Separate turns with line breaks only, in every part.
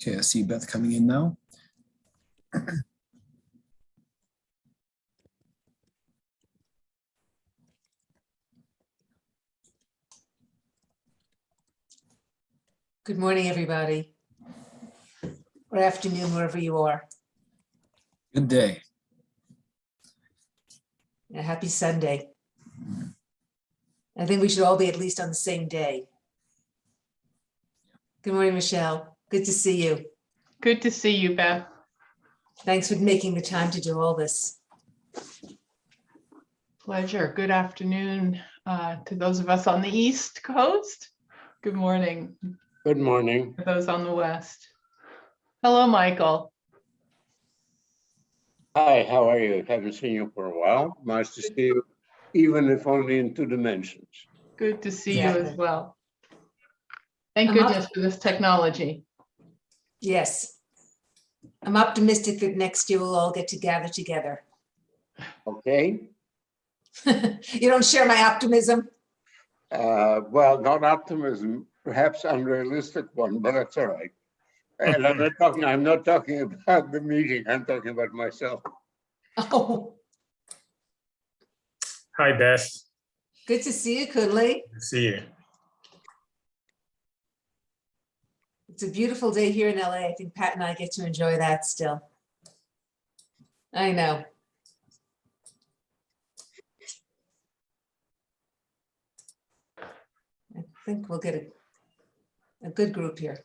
Okay, I see Beth coming in now.
Good morning, everybody. Or afternoon, wherever you are.
Good day.
A happy Sunday. I think we should all be at least on the same day. Good morning, Michelle. Good to see you.
Good to see you, Beth.
Thanks for making the time to do all this.
Pleasure. Good afternoon to those of us on the East Coast. Good morning.
Good morning.
For those on the West. Hello, Michael.
Hi, how are you? Haven't seen you for a while. Nice to see you, even if only in 2 dimensions.
Good to see you
Exactly.
as well. Thank
I'm
goodness for this technology.
Yes. I'm optimistic that next year we'll all get to gather together.
Okay.
You don't share my optimism?
Well, not optimism, perhaps unrealistic one, but that's all right. And I'm not talking about the meeting. I'm talking about myself.
Oh,
Hi, Beth.
good to see you, Kudley.
Good to see you.
It's a beautiful day here in LA. I think Pat and I get to enjoy that still. I know. I think we'll get a good group here.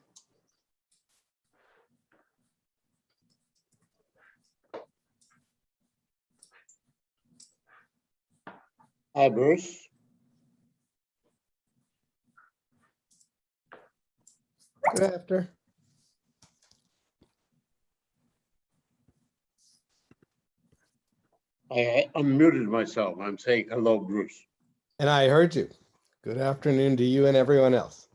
Hi, Bruce.
Good after.
I unmuted myself. I'm saying hello, Bruce.
And I heard you. Good afternoon to you and everyone else.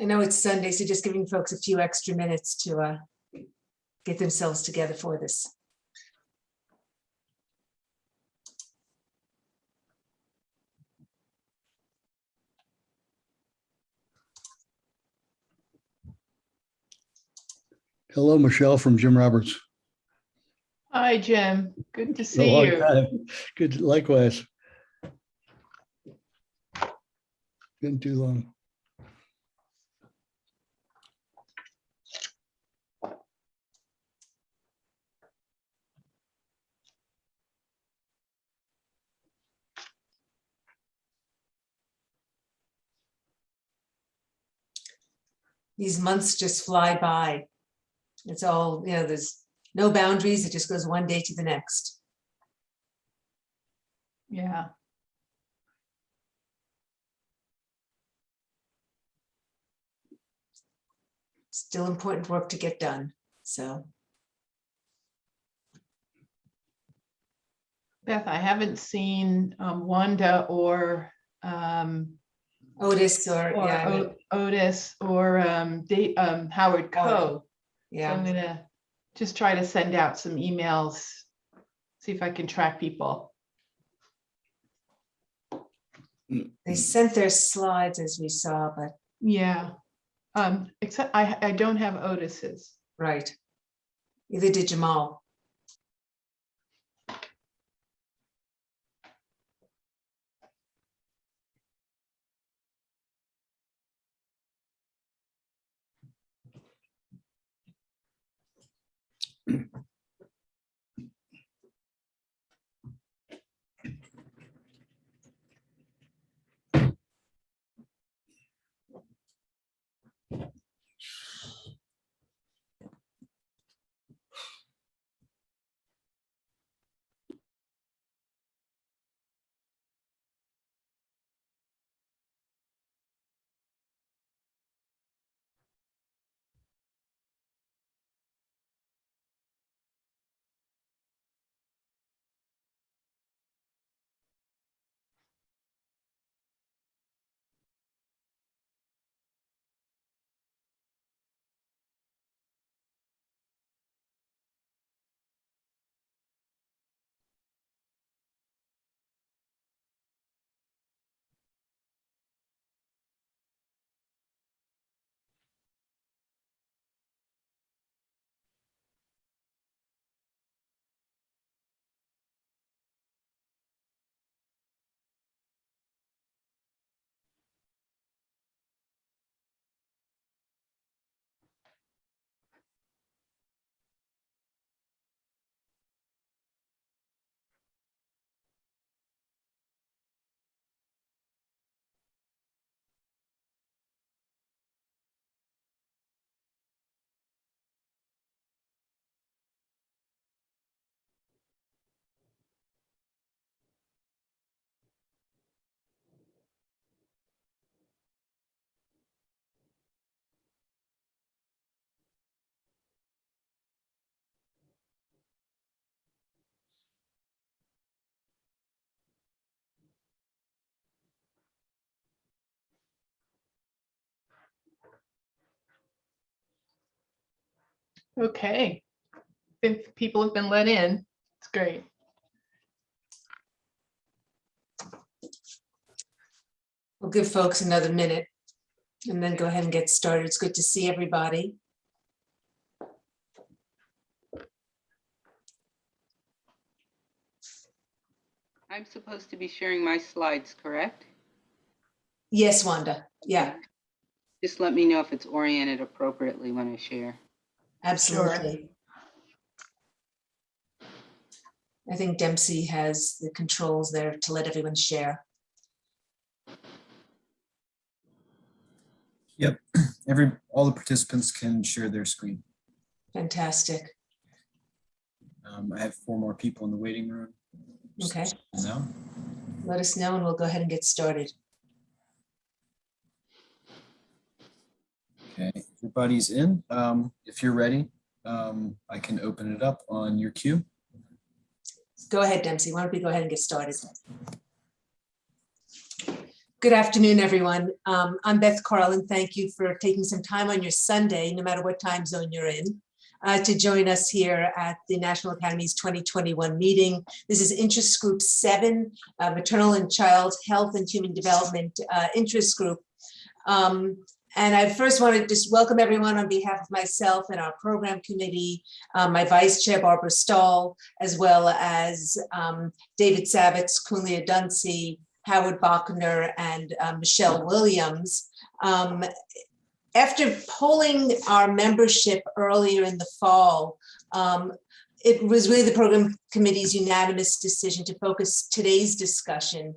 I know it's Sunday, so just giving folks a few extra minutes to get themselves together for this.
Hello, Michelle from Jim Roberts.
Hi, Jim. Good to
A
see
long
you.
time. Good, likewise. Been too long.
These months just fly by. It's all, there's no boundaries. It just goes one day to the next.
Yeah.
Still important work to get done. So,
Beth, I haven't seen Wanda or
Otis or
Otis or Howard Koh.
yeah.
So I'm gonna just try to send out some emails, see if I can track people.
They sent their slides as we saw, but
Yeah. Except I don't have Otis's.
right. Either did Jamal.
Okay. If people have been let in, it's great.
We'll give folks another minute and then go ahead and get started. It's good to see everybody.
I'm supposed to be sharing my slides, correct?
Yes, Wanda. Yeah,
Just let me know if it's oriented appropriately when I share.
absolutely. I think Dempsey has the controls there to let everyone share.
Yep. All the participants can share their screen.
Fantastic.
I have 4 more people in the waiting room.
Okay.
Now,
Let us know and we'll go ahead and get started.
okay, everybody's in. If you're ready, I can open it up on your cue.
Go ahead, Dempsey. Why don't we go ahead and get started? Good afternoon, everyone. I'm Beth Carlin. Thank you for taking some time on your Sunday, no matter what time zone you're in, to join us here at the National Academy's 2021 meeting. This is Interest Group 7, Maternal and Child Health and Human Development Interest Group. And I first want to just welcome everyone on behalf of myself and our program committee, my vice chair, Barbara Stahl, as well as David Savitz, Kunlia Duncy, Howard Bachner, and Michelle Williams. After polling our membership earlier in the fall, it was really the program committee's unanimous decision to focus today's discussion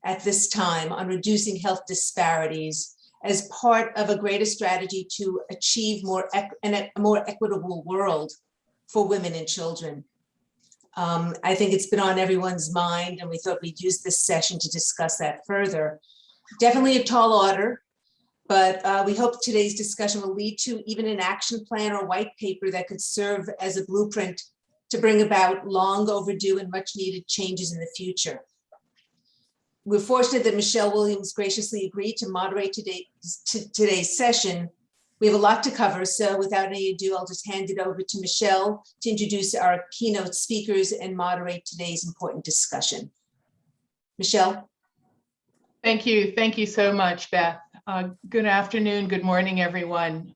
at this time on reducing health disparities as part of a greater strategy to achieve a more equitable world for women and children. I think it's been on everyone's mind, and we thought we'd use this session to discuss that further. Definitely a tall order, but we hope today's discussion will lead to even an action plan or white paper that could serve as a blueprint to bring about long overdue and much needed changes in the future. We're fortunate that Michelle Williams graciously agreed to moderate today's session. We have a lot to cover, so without any ado, I'll just hand it over to Michelle to introduce our keynote speakers and moderate today's important discussion. Michelle?
Thank you. Thank you so much, Beth. Good afternoon, good morning, everyone.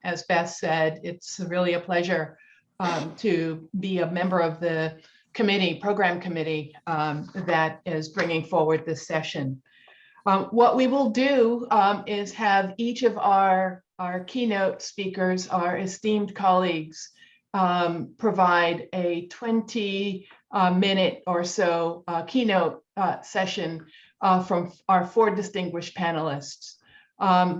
As Beth said, it's really a pleasure to be a member of the program committee that is bringing forward this session. What we will do is have each of our keynote speakers, our esteemed colleagues, provide a 20-minute or so keynote session from our 4 distinguished panelists.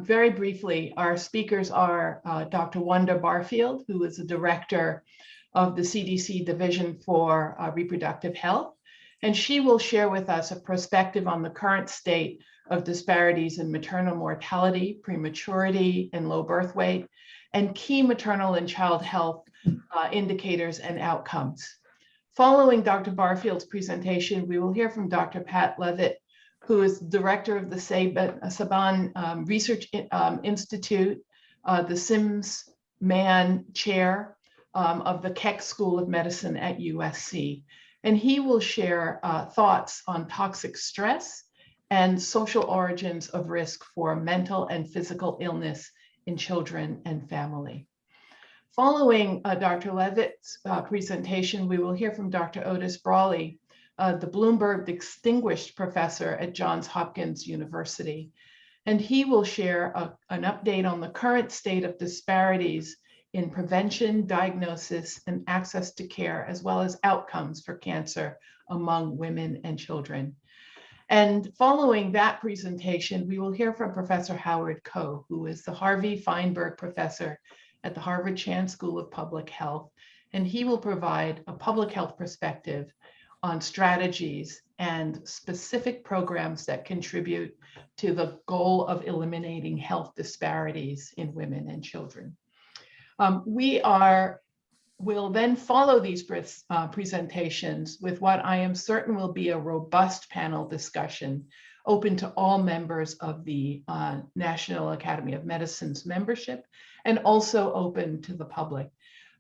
Very briefly, our speakers are Dr. Wanda Barfield, who is the director of the CDC Division for Reproductive Health, and she will share with us a perspective on the current state of disparities in maternal mortality, prematurity, and low birth weight, and key maternal and child health indicators and outcomes. Following Dr. Barfield's presentation, we will hear from Dr. Pat Levitt, who is director of the Saban Research Institute, the Sims-Mann Chair of the Keck School of Medicine at USC. And he will share thoughts on toxic stress and social origins of risk for mental and physical illness in children and family. Following Dr. Levitt's presentation, we will hear from Dr. Otis Brawley, the Bloomberg Distinguished Professor at Johns Hopkins University. And he will share an update on the current state of disparities in prevention, diagnosis, and access to care, as well as outcomes for cancer among women and children. And following that presentation, we will hear from Professor Howard Koh, who is the Harvey Feinberg Professor at the Harvard Chan School of Public Health. And he will provide a public health perspective on strategies and specific programs that contribute to the goal of eliminating health disparities in women and children. We'll then follow these presentations with what I am certain will be a robust panel discussion open to all members of the National Academy of Medicine's membership and also open to the public.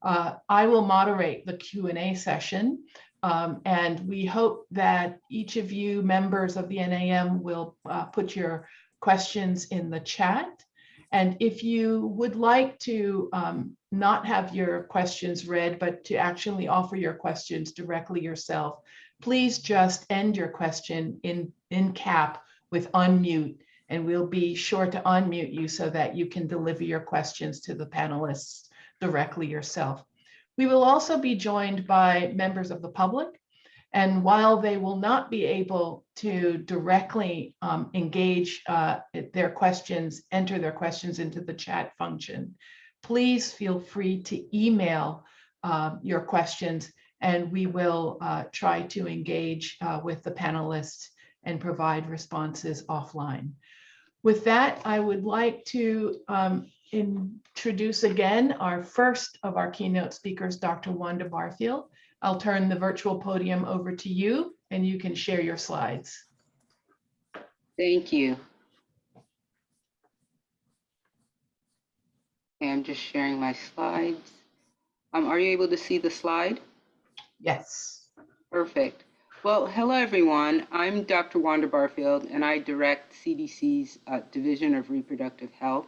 I will moderate the Q&A session, and we hope that each of you members of the NAM will put your questions in the chat. And if you would like to not have your questions read, but to actually offer your questions directly yourself, please just end your question in cap with unmute, and we'll be sure to unmute you so that you can deliver your questions to the panelists directly yourself. We will also be joined by members of the public, and while they will not be able to directly engage their questions, enter their questions into the chat function, please feel free to email your questions, and we will try to engage with the panelists and provide responses offline. With that, I would like to introduce again our first of our keynote speakers, Dr. Wanda Barfield. I'll turn the virtual podium over to you, and you can share your slides.
Thank you. Okay, I'm just sharing my slides. Are you able to see the slide?
Yes.
Perfect. Well, hello, everyone. I'm Dr. Wanda Barfield, and I direct CDC's Division of Reproductive Health.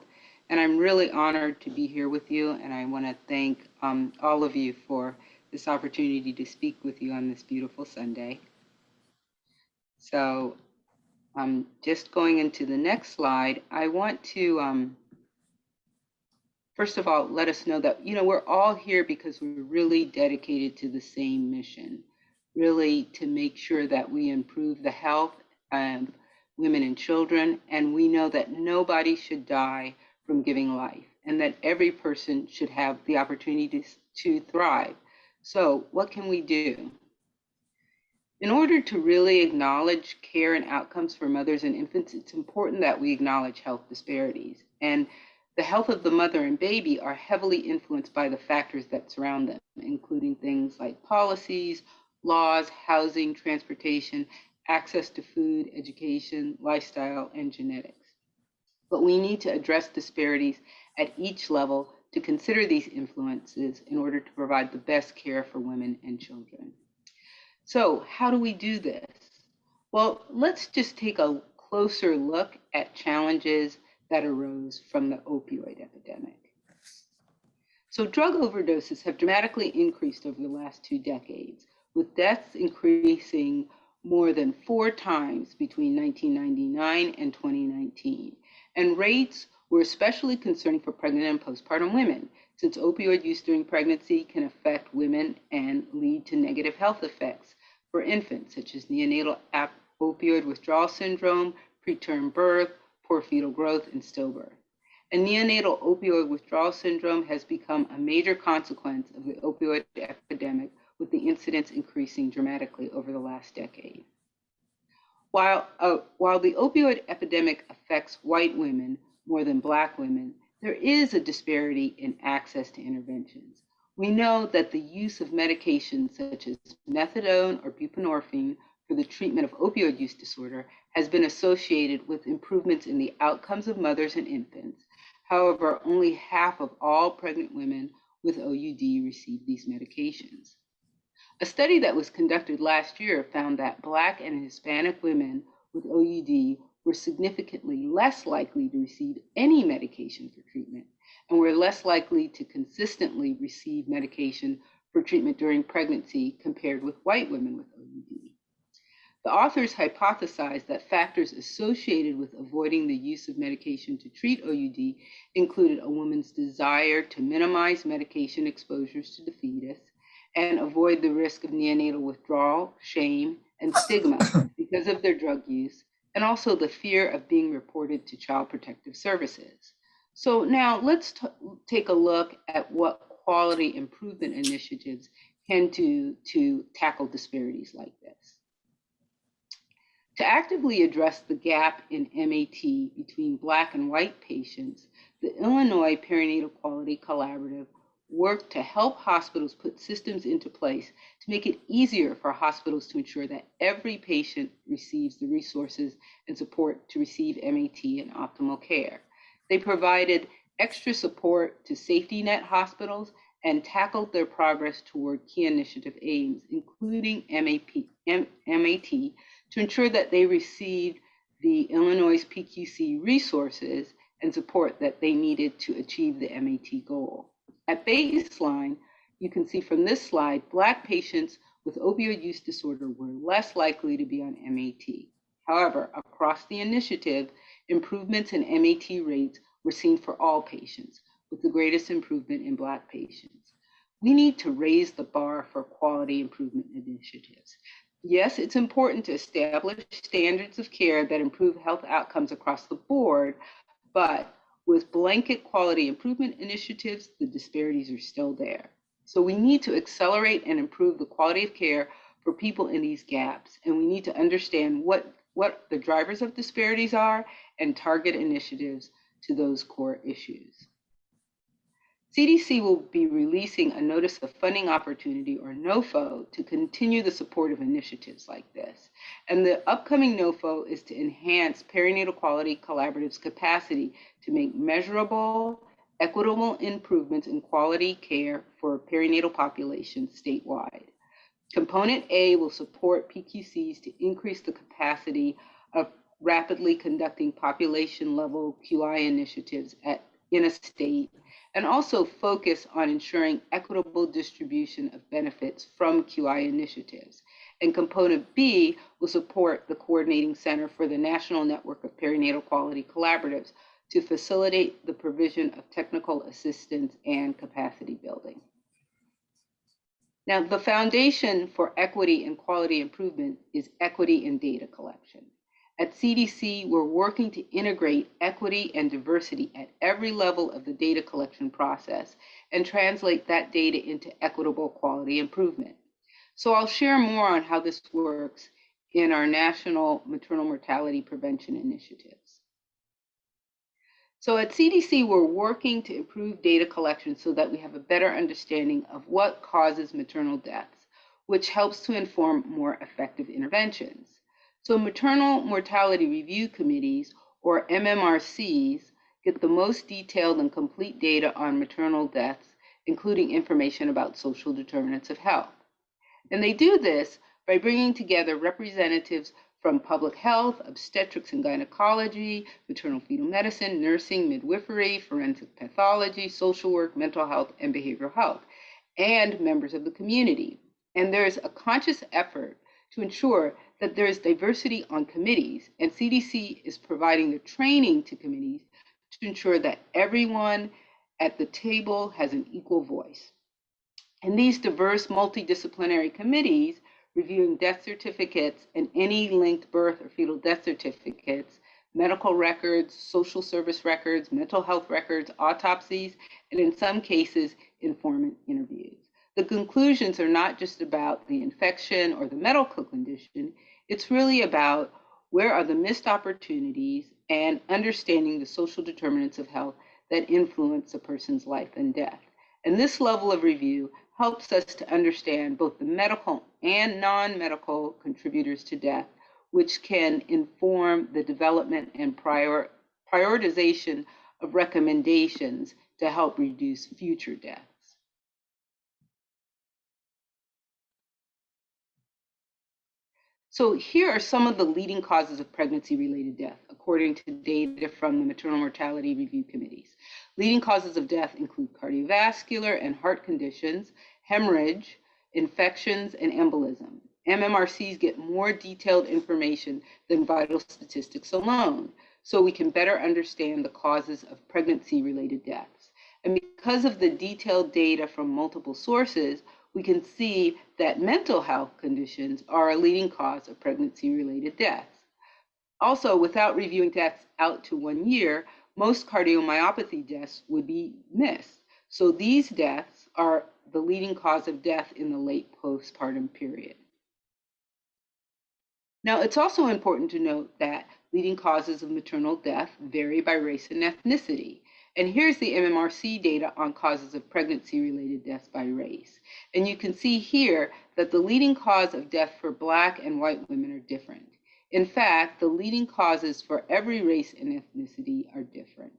And I'm really honored to be here with you, and I want to thank all of you for this opportunity to speak with you on this beautiful Sunday. So just going into the next slide, I want to first of all let us know that we're all here because we're really dedicated to the same mission, really to make sure that we improve the health of women and children, and we know that nobody should die from giving life, and that every person should have the opportunity to thrive. So what can we do? In order to really acknowledge care and outcomes for mothers and infants, it's important that we acknowledge health disparities. And the health of the mother and baby are heavily influenced by the factors that surround them, including things like policies, laws, housing, transportation, access to food, education, lifestyle, and genetics. But we need to address disparities at each level to consider these influences in order to provide the best care for women and children. So how do we do this? Well, let's just take a closer look at challenges that arose from the opioid epidemic. So drug overdoses have dramatically increased over the last 2 decades, with deaths increasing more than 4 times between 1999 and 2019. And rates were especially concerning for pregnant and postpartum women, since opioid use during pregnancy can affect women and lead to negative health effects for infants, such as neonatal opioid withdrawal syndrome, preterm birth, poor fetal growth, and stillbirth. And neonatal opioid withdrawal syndrome has become a major consequence of the opioid epidemic, with the incidence increasing dramatically over the last decade. While the opioid epidemic affects white women more than Black women, there is a disparity in access to interventions. We know that the use of medications such as methadone or buprenorphine for the treatment of opioid use disorder has been associated with improvements in the outcomes of mothers and infants. However, only half of all pregnant women with OUD receive these medications. A study that was conducted last year found that Black and Hispanic women with OUD were significantly less likely to receive any medication for treatment and were less likely to consistently receive medication for treatment during pregnancy compared with white women with OUD. The authors hypothesized that factors associated with avoiding the use of medication to treat OUD included a woman's desire to minimize medication exposures to the fetus and avoid the risk of neonatal withdrawal, shame, and stigma because of their drug use, and also the fear of being reported to Child Protective Services. So now let's take a look at what quality improvement initiatives can do to tackle disparities like this. To actively address the gap in MAT between Black and white patients, the Illinois Perinatal Quality Collaborative worked to help hospitals put systems into place to make it easier for hospitals to ensure that every patient receives the resources and support to receive MAT and optimal care. They provided extra support to safety net hospitals and tackled their progress toward key initiative aims, including MAT, to ensure that they received the Illinois PQC resources and support that they needed to achieve the MAT goal. At baseline, you can see from this slide, Black patients with opioid use disorder were less likely to be on MAT. However, across the initiative, improvements in MAT rates were seen for all patients, with the greatest improvement in Black patients. We need to raise the bar for quality improvement initiatives. Yes, it's important to establish standards of care that improve health outcomes across the board, but with blanket quality improvement initiatives, the disparities are still there. So we need to accelerate and improve the quality of care for people in these gaps, and we need to understand what the drivers of disparities are and target initiatives to those core issues. CDC will be releasing a Notice of Funding Opportunity, or NOFO, to continue the support of initiatives like this. And the upcoming NOFO is to enhance Perinatal Quality Collaborative's capacity to make measurable, equitable improvements in quality care for perinatal populations statewide. Component A will support PQCs to increase the capacity of rapidly conducting population-level QI initiatives in a state, and also focus on ensuring equitable distribution of benefits from QI initiatives. And component B will support the Coordinating Center for the National Network of Perinatal Quality Collaboratives to facilitate the provision of technical assistance and capacity building. Now, the foundation for equity and quality improvement is equity in data collection. At CDC, we're working to integrate equity and diversity at every level of the data collection process and translate that data into equitable quality improvement. So I'll share more on how this works in our national maternal mortality prevention initiatives. So at CDC, we're working to improve data collection so that we have a better understanding of what causes maternal deaths, which helps to inform more effective interventions. So maternal mortality review committees, or MMRCs, get the most detailed and complete data on maternal deaths, including information about social determinants of health. And they do this by bringing together representatives from public health, obstetrics and gynecology, maternal fetal medicine, nursing, midwifery, forensic pathology, social work, mental health, and behavioral health, and members of the community. And there's a conscious effort to ensure that there is diversity on committees, and CDC is providing the training to committees to ensure that everyone at the table has an equal voice. And these diverse multidisciplinary committees reviewing death certificates and any linked birth or fetal death certificates, medical records, social service records, mental health records, autopsies, and in some cases, informant interviews. The conclusions are not just about the infection or the medical condition, it's really about where are the missed opportunities and understanding the social determinants of health that influence a person's life and death. And this level of review helps us to understand both the medical and non-medical contributors to death, which can inform the development and prioritization of recommendations to help reduce future deaths. So here are some of the leading causes of pregnancy-related death, according to data from the Maternal Mortality Review Committees. Leading causes of death include cardiovascular and heart conditions, hemorrhage, infections, and embolism. MMRCs get more detailed information than vital statistics alone, so we can better understand the causes of pregnancy-related deaths. And because of the detailed data from multiple sources, we can see that mental health conditions are a leading cause of pregnancy-related deaths. Also, without reviewing deaths out to 1 year, most cardiomyopathy deaths would be missed. So these deaths are the leading cause of death in the late postpartum period. Now, it's also important to note that leading causes of maternal death vary by race and ethnicity. And here's the MMRC data on causes of pregnancy-related deaths by race. And you can see here that the leading cause of death for Black and white women are different. In fact, the leading causes for every race and ethnicity are different.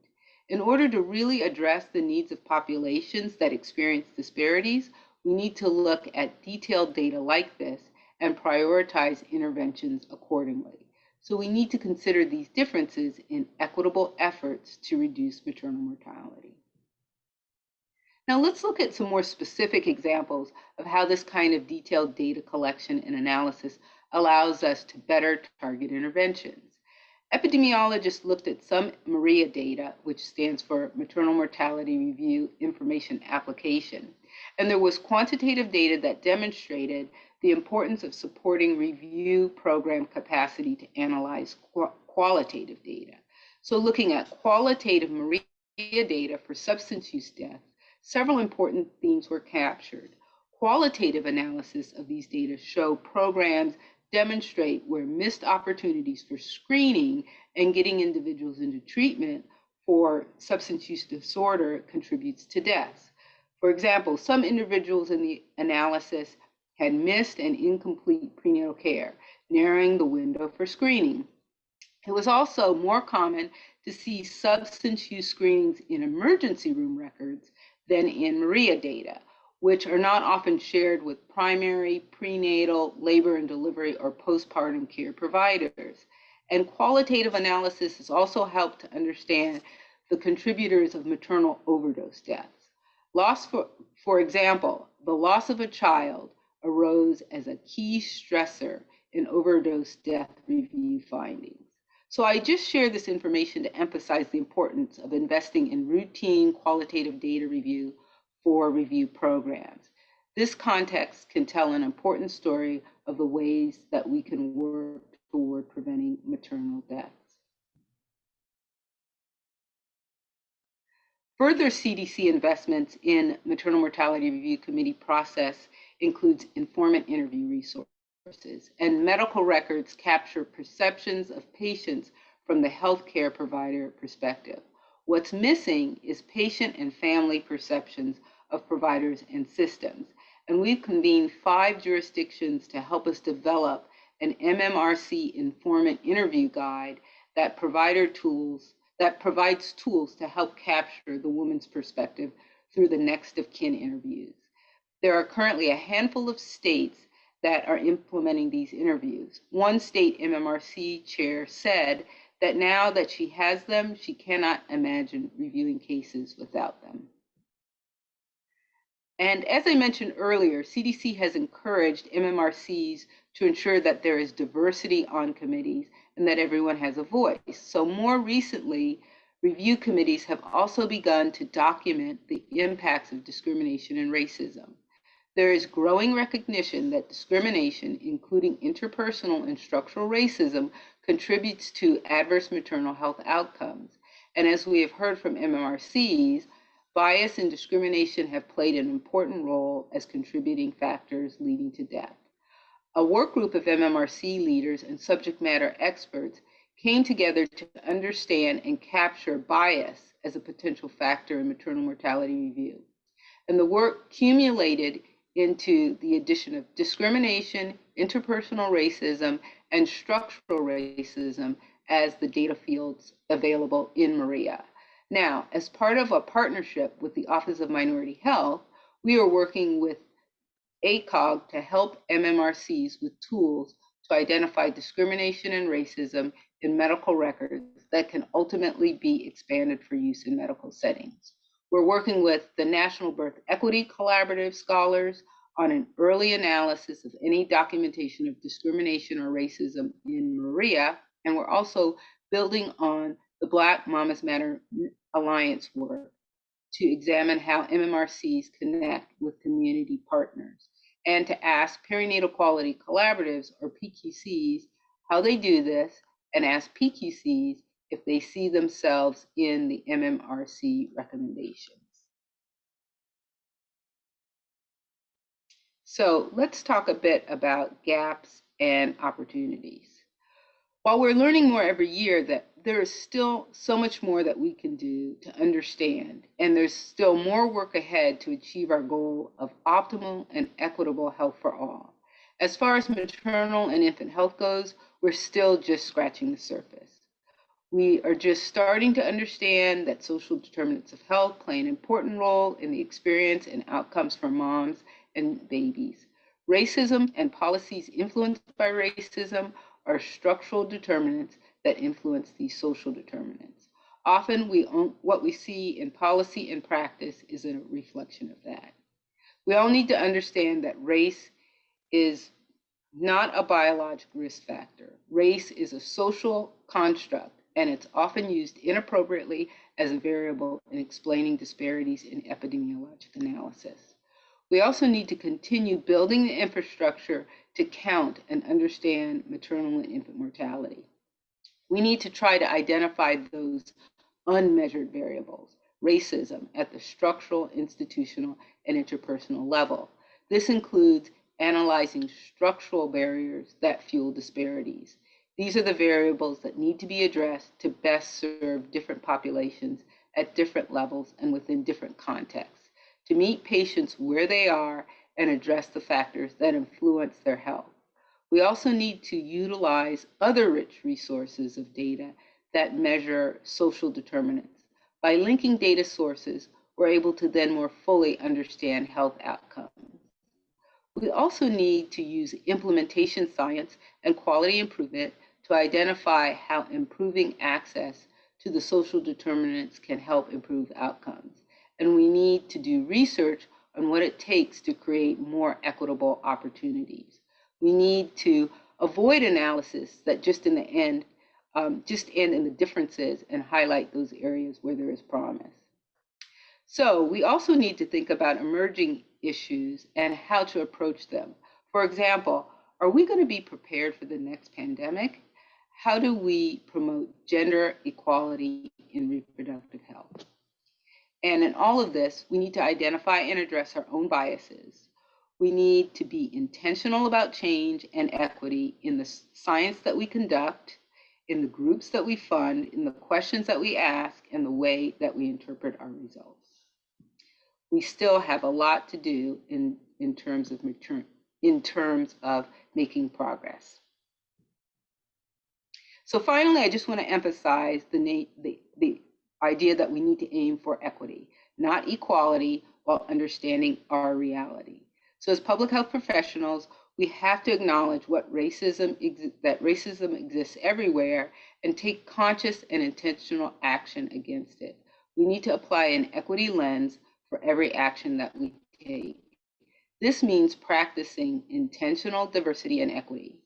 In order to really address the needs of populations that experience disparities, we need to look at detailed data like this and prioritize interventions accordingly. So we need to consider these differences in equitable efforts to reduce maternal mortality. Now let's look at some more specific examples of how this kind of detailed data collection and analysis allows us to better target interventions. Epidemiologists looked at some MORIA data, which stands for Maternal Mortality Review Information Application, and there was quantitative data that demonstrated the importance of supporting review program capacity to analyze qualitative data. So looking at qualitative MORIA data for substance use death, several important themes were captured. Qualitative analysis of these data show programs demonstrate where missed opportunities for screening and getting individuals into treatment for substance use disorder contributes to deaths. For example, some individuals in the analysis had missed and incomplete prenatal care, narrowing the window for screening. It was also more common to see substance use screenings in emergency room records than in MORIA data, which are not often shared with primary, prenatal, labor and delivery, or postpartum care providers. And qualitative analysis has also helped to understand the contributors of maternal overdose deaths. For example, the loss of a child arose as a key stressor in overdose death review findings. So I just share this information to emphasize the importance of investing in routine qualitative data review for review programs. This context can tell an important story of the ways that we can work toward preventing maternal deaths. Further CDC investments in Maternal Mortality Review Committee process includes informant interview resources, and medical records capture perceptions of patients from the healthcare provider perspective. What's missing is patient and family perceptions of providers and systems. And we've convened 5 jurisdictions to help us develop an MMRC informant interview guide that provides tools to help capture the woman's perspective through the next of kin interviews. There are currently a handful of states that are implementing these interviews. One state MMRC chair said that now that she has them, she cannot imagine reviewing cases without them. And as I mentioned earlier, CDC has encouraged MMRCs to ensure that there is diversity on committees and that everyone has a voice. So more recently, review committees have also begun to document the impacts of discrimination and racism. There is growing recognition that discrimination, including interpersonal and structural racism, contributes to adverse maternal health outcomes. And as we have heard from MMRCs, bias and discrimination have played an important role as contributing factors leading to death. A work group of MMRC leaders and subject matter experts came together to understand and capture bias as a potential factor in maternal mortality review. And the work cumulated into the addition of discrimination, interpersonal racism, and structural racism as the data fields available in MARIA. Now, as part of a partnership with the Office of Minority Health, we are working with ACOG to help MMRCs with tools to identify discrimination and racism in medical records that can ultimately be expanded for use in medical settings. We're working with the National Birth Equity Collaborative scholars on an early analysis of any documentation of discrimination or racism in MARIA, and we're also building on the Black Mamas Matter Alliance work to examine how MMRCs connect with community partners and to ask perinatal quality collaboratives or PQCs how they do this, and ask PQCs if they see themselves in the MMRC recommendations. So let's talk a bit about gaps and opportunities. While we're learning more every year, that there is still so much more that we can do to understand, and there's still more work ahead to achieve our goal of optimal and equitable health for all. As far as maternal and infant health goes, we're still just scratching the surface. We are just starting to understand that social determinants of health play an important role in the experience and outcomes for moms and babies. Racism and policies influenced by racism are structural determinants that influence these social determinants. Often what we see in policy and practice is a reflection of that. We all need to understand that race is not a biological risk factor. Race is a social construct, and it's often used inappropriately as a variable in explaining disparities in epidemiologic analysis. We also need to continue building the infrastructure to count and understand maternal and infant mortality. We need to try to identify those unmeasured variables, racism, at the structural, institutional, and interpersonal level. This includes analyzing structural barriers that fuel disparities. These are the variables that need to be addressed to best serve different populations at different levels and within different contexts, to meet patients where they are and address the factors that influence their health. We also need to utilize other rich resources of data that measure social determinants. By linking data sources, we're able to then more fully understand health outcomes. We also need to use implementation science and quality improvement to identify how improving access to the social determinants can help improve outcomes. And we need to do research on what it takes to create more equitable opportunities. We need to avoid analysis that just in the end, just end in the differences and highlight those areas where there is promise. So we also need to think about emerging issues and how to approach them. For example, are we going to be prepared for the next pandemic? How do we promote gender equality in reproductive health? And in all of this, we need to identify and address our own biases. We need to be intentional about change and equity in the science that we conduct, in the groups that we fund, in the questions that we ask, and the way that we interpret our results. We still have a lot to do in terms of making progress. So finally, I just want to emphasize the idea that we need to aim for equity, not equality, while understanding our reality. So as public health professionals, We have to acknowledge that racism exists everywhere and take conscious and intentional action against it. We need to apply an equity lens for every action that we take. This means practicing intentional diversity and equity.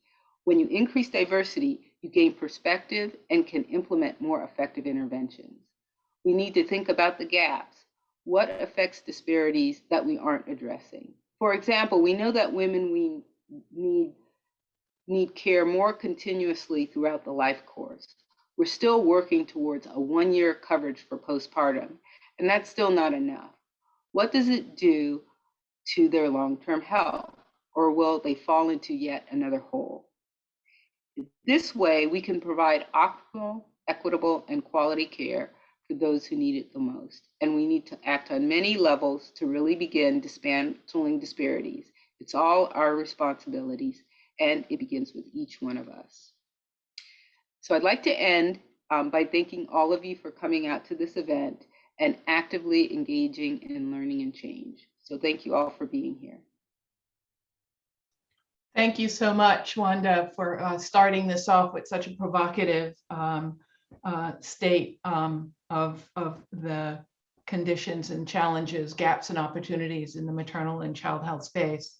When you increase diversity, you gain perspective and can implement more effective interventions. We need to think about the gaps. What affects disparities that we aren't addressing? For example, we know that women need care more continuously throughout the life course. We're still working towards a 1-year coverage for postpartum, and that's still not enough. What does it do to their long-term health, or will they fall into yet another hole? This way, we can provide optimal, equitable, and quality care for those who need it the most. And we need to act on many levels to really begin dismantling disparities. It's all our responsibilities, and it begins with each one of us. So I'd like to end by thanking all of you for coming out to this event and actively engaging in learning and change. So thank you all for being here.
Thank you so much, Wanda, for starting this off with such a provocative state of the conditions and challenges, gaps and opportunities in the maternal and child health space.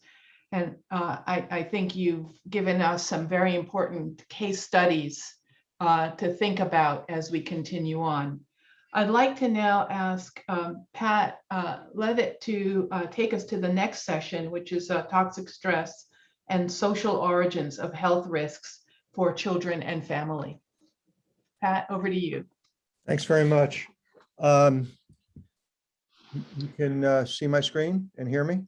And I think you've given us some very important case studies to think about as we continue on. I'd like to now ask Pat Levitt to take us to the next session, which is toxic stress and social origins of health risks for children and family. Pat, over to you.
Thanks very much. You can see my screen and hear me?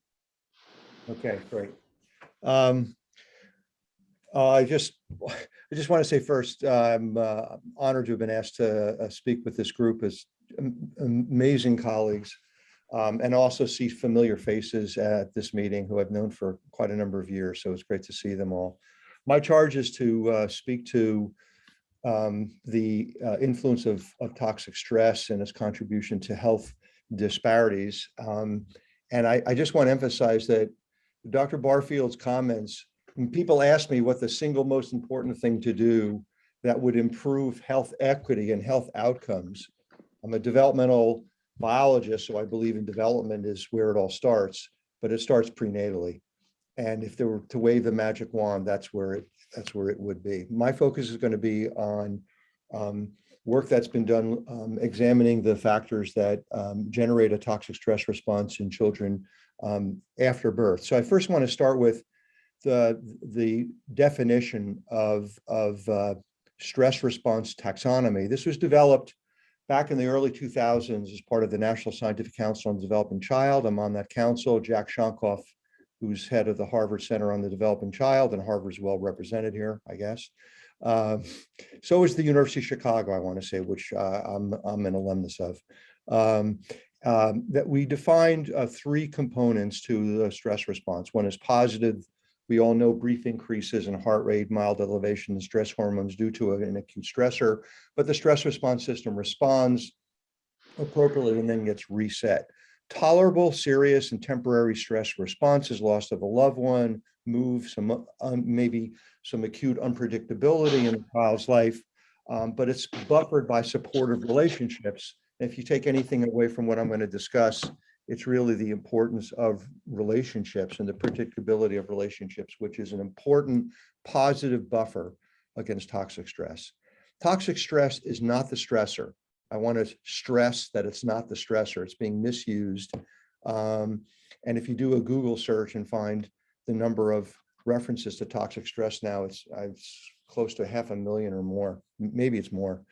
Okay, great. I just want to say first, I'm honored to have been asked to speak with this group as amazing colleagues, and also see familiar faces at this meeting who I've known for quite a number of years. So it's great to see them all. My charge is to speak to the influence of toxic stress and its contribution to health disparities. And I just want to emphasize that Dr. Barfield's comments, when people ask me what the single most important thing to do that would improve health equity and health outcomes, I'm a developmental biologist, so I believe in development is where it all starts, but it starts prenatally. And if there were to wave the magic wand, that's where it would be. My focus is going to be on work that's been done examining the factors that generate a toxic stress response in children after birth. So I first want to start with the definition of stress response taxonomy. This was developed back in the early 2000s as part of the National Scientific Council on the Developing Child. I'm on that council. Jack Shonkoff, who's head of the Harvard Center on the Developing Child, and Harvard's well represented here, I guess. So is the University of Chicago, I want to say, which I'm an alumnus of. That we defined 3 components to the stress response. One is positive. We all know brief increases in heart rate, mild elevation in stress hormones due to an acute stressor, but the stress response system responds appropriately and then gets reset. Tolerable, serious, and temporary stress responses, loss of a loved one, move, maybe some acute unpredictability in the child's life, but it's buffered by supportive relationships. If you take anything away from what I'm going to discuss, it's really the importance of relationships and the predictability of relationships, which is an important positive buffer against toxic stress. Toxic stress is not the stressor. I want to stress that it's not the stressor. It's being misused. And if you do a Google search and find the number of references to toxic stress now, it's close to 500,000 or more. Maybe it's more.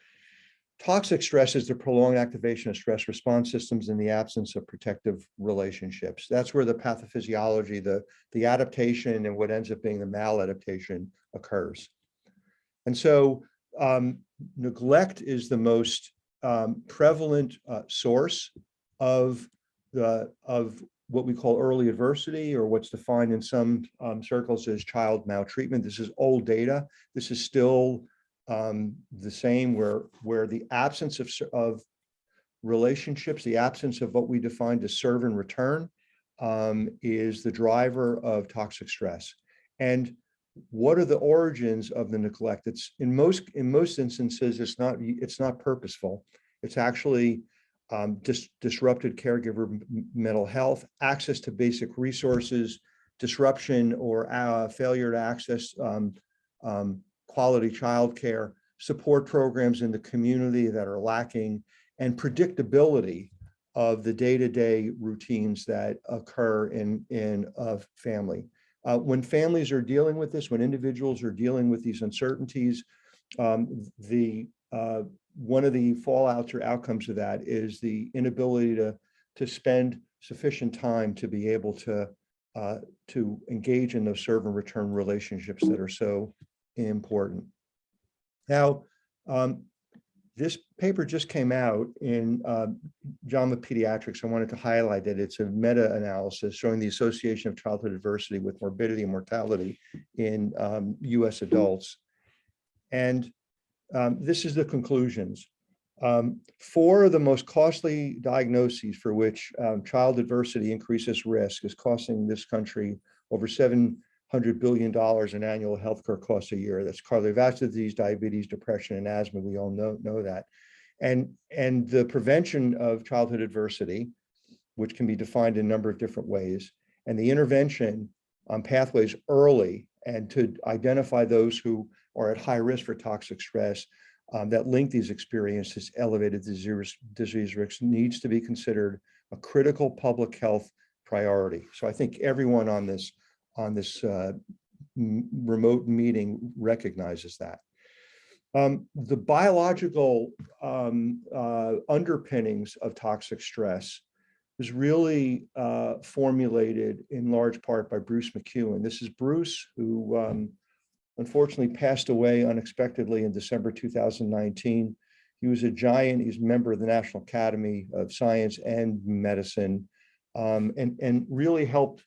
Toxic stress is the prolonged activation of stress response systems in the absence of protective relationships. That's where the pathophysiology, the adaptation, and what ends up being the maladaptation occurs. And so neglect is the most prevalent source of what we call early adversity, or what's defined in some circles as child maltreatment. This is old data. This is still the same, where the absence of relationships, the absence of what we define as serve and return, is the driver of toxic stress. And what are the origins of the neglect? It's in most instances, it's not purposeful. It's actually disrupted caregiver mental health, access to basic resources, disruption or failure to access quality childcare, support programs in the community that are lacking, and predictability of the day-to-day routines that occur in a family. When families are dealing with this, when individuals are dealing with these uncertainties, one of the fallouts or outcomes of that is the inability to spend sufficient time to be able to engage in those serve and return relationships that are so important. Now, this paper just came out in JAMA Pediatrics. I wanted to highlight that it's a meta-analysis showing the association of childhood adversity with morbidity and mortality in US adults. And this is the conclusions. 4 of the most costly diagnoses for which child adversity increases risk is costing this country over $700 billion in annual healthcare costs a year. That's cardiovascular disease, diabetes, depression, and asthma. We all know that. And the prevention of childhood adversity, which can be defined in a number of different ways, and the intervention on pathways early and to identify those who are at high risk for toxic stress that link these experiences, elevated disease risk, needs to be considered a critical public health priority. So I think everyone on this remote meeting recognizes that. The biological underpinnings of toxic stress was really formulated in large part by Bruce McEwen. This is Bruce, who unfortunately passed away unexpectedly in December 2019. He was a giant. He's a member of the National Academy of Science and Medicine, and really helped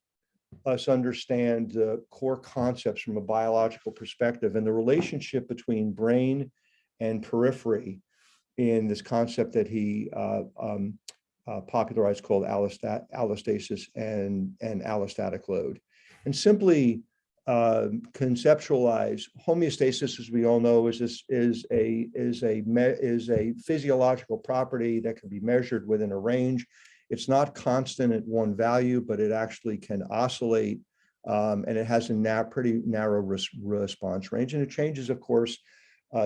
us understand the core concepts from a biological perspective and the relationship between brain and periphery in this concept that he popularized called allostasis and allostatic load. And simply conceptualize homeostasis, as we all know, is a physiological property that can be measured within a range. It's not constant at one value, but it actually can oscillate, and it has a pretty narrow response range, and it changes, of course,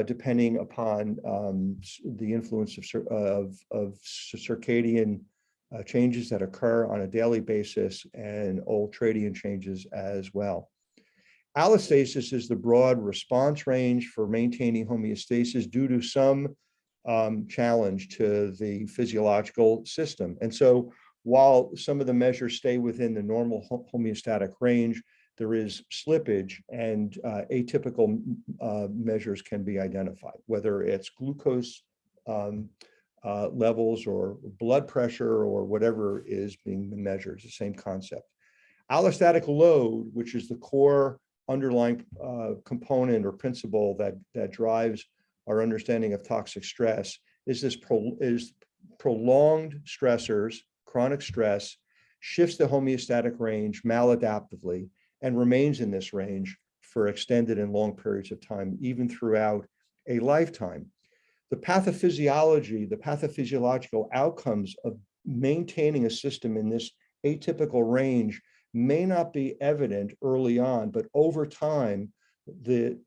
depending upon the influence of circadian changes that occur on a daily basis and ultradian changes as well. Allostasis is the broad response range for maintaining homeostasis due to some challenge to the physiological system. And so while some of the measures stay within the normal homeostatic range, there is slippage, and atypical measures can be identified, whether it's glucose levels or blood pressure or whatever is being measured. It's the same concept. Allostatic load, which is the core underlying component or principle that drives our understanding of toxic stress, is prolonged stressors, chronic stress, shifts the homeostatic range maladaptively and remains in this range for extended and long periods of time, even throughout a lifetime. The pathophysiology, the pathophysiological outcomes of maintaining a system in this atypical range may not be evident early on, but over time, the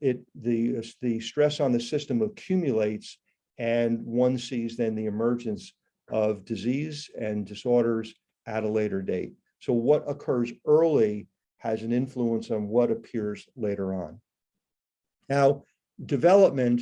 stress on the system accumulates, and one sees then the emergence of disease and disorders at a later date. So what occurs early has an influence on what appears later on. Now, development,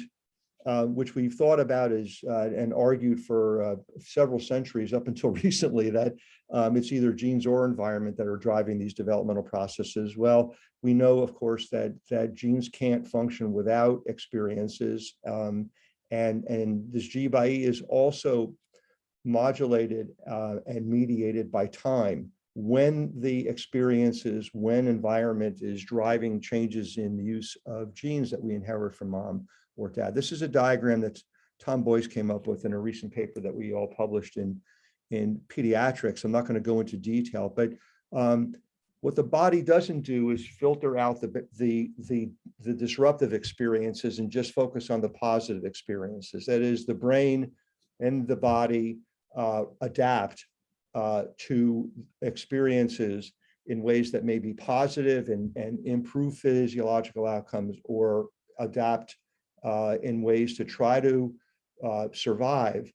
which we've thought about and argued for several centuries up until recently, that it's either genes or environment that are driving these developmental processes. Well, we know, of course, that genes can't function without experiences, and this G by E is also modulated and mediated by time. When the experiences, when environment is driving changes in the use of genes that we inherit from mom or dad. This is a diagram that Tom Boyce came up with in a recent paper that we all published in Pediatrics. I'm not going to go into detail, but What the body doesn't do is filter out the disruptive experiences and just focus on the positive experiences. That is, the brain and the body adapt to experiences in ways that may be positive and improve physiological outcomes, or adapt in ways to try to survive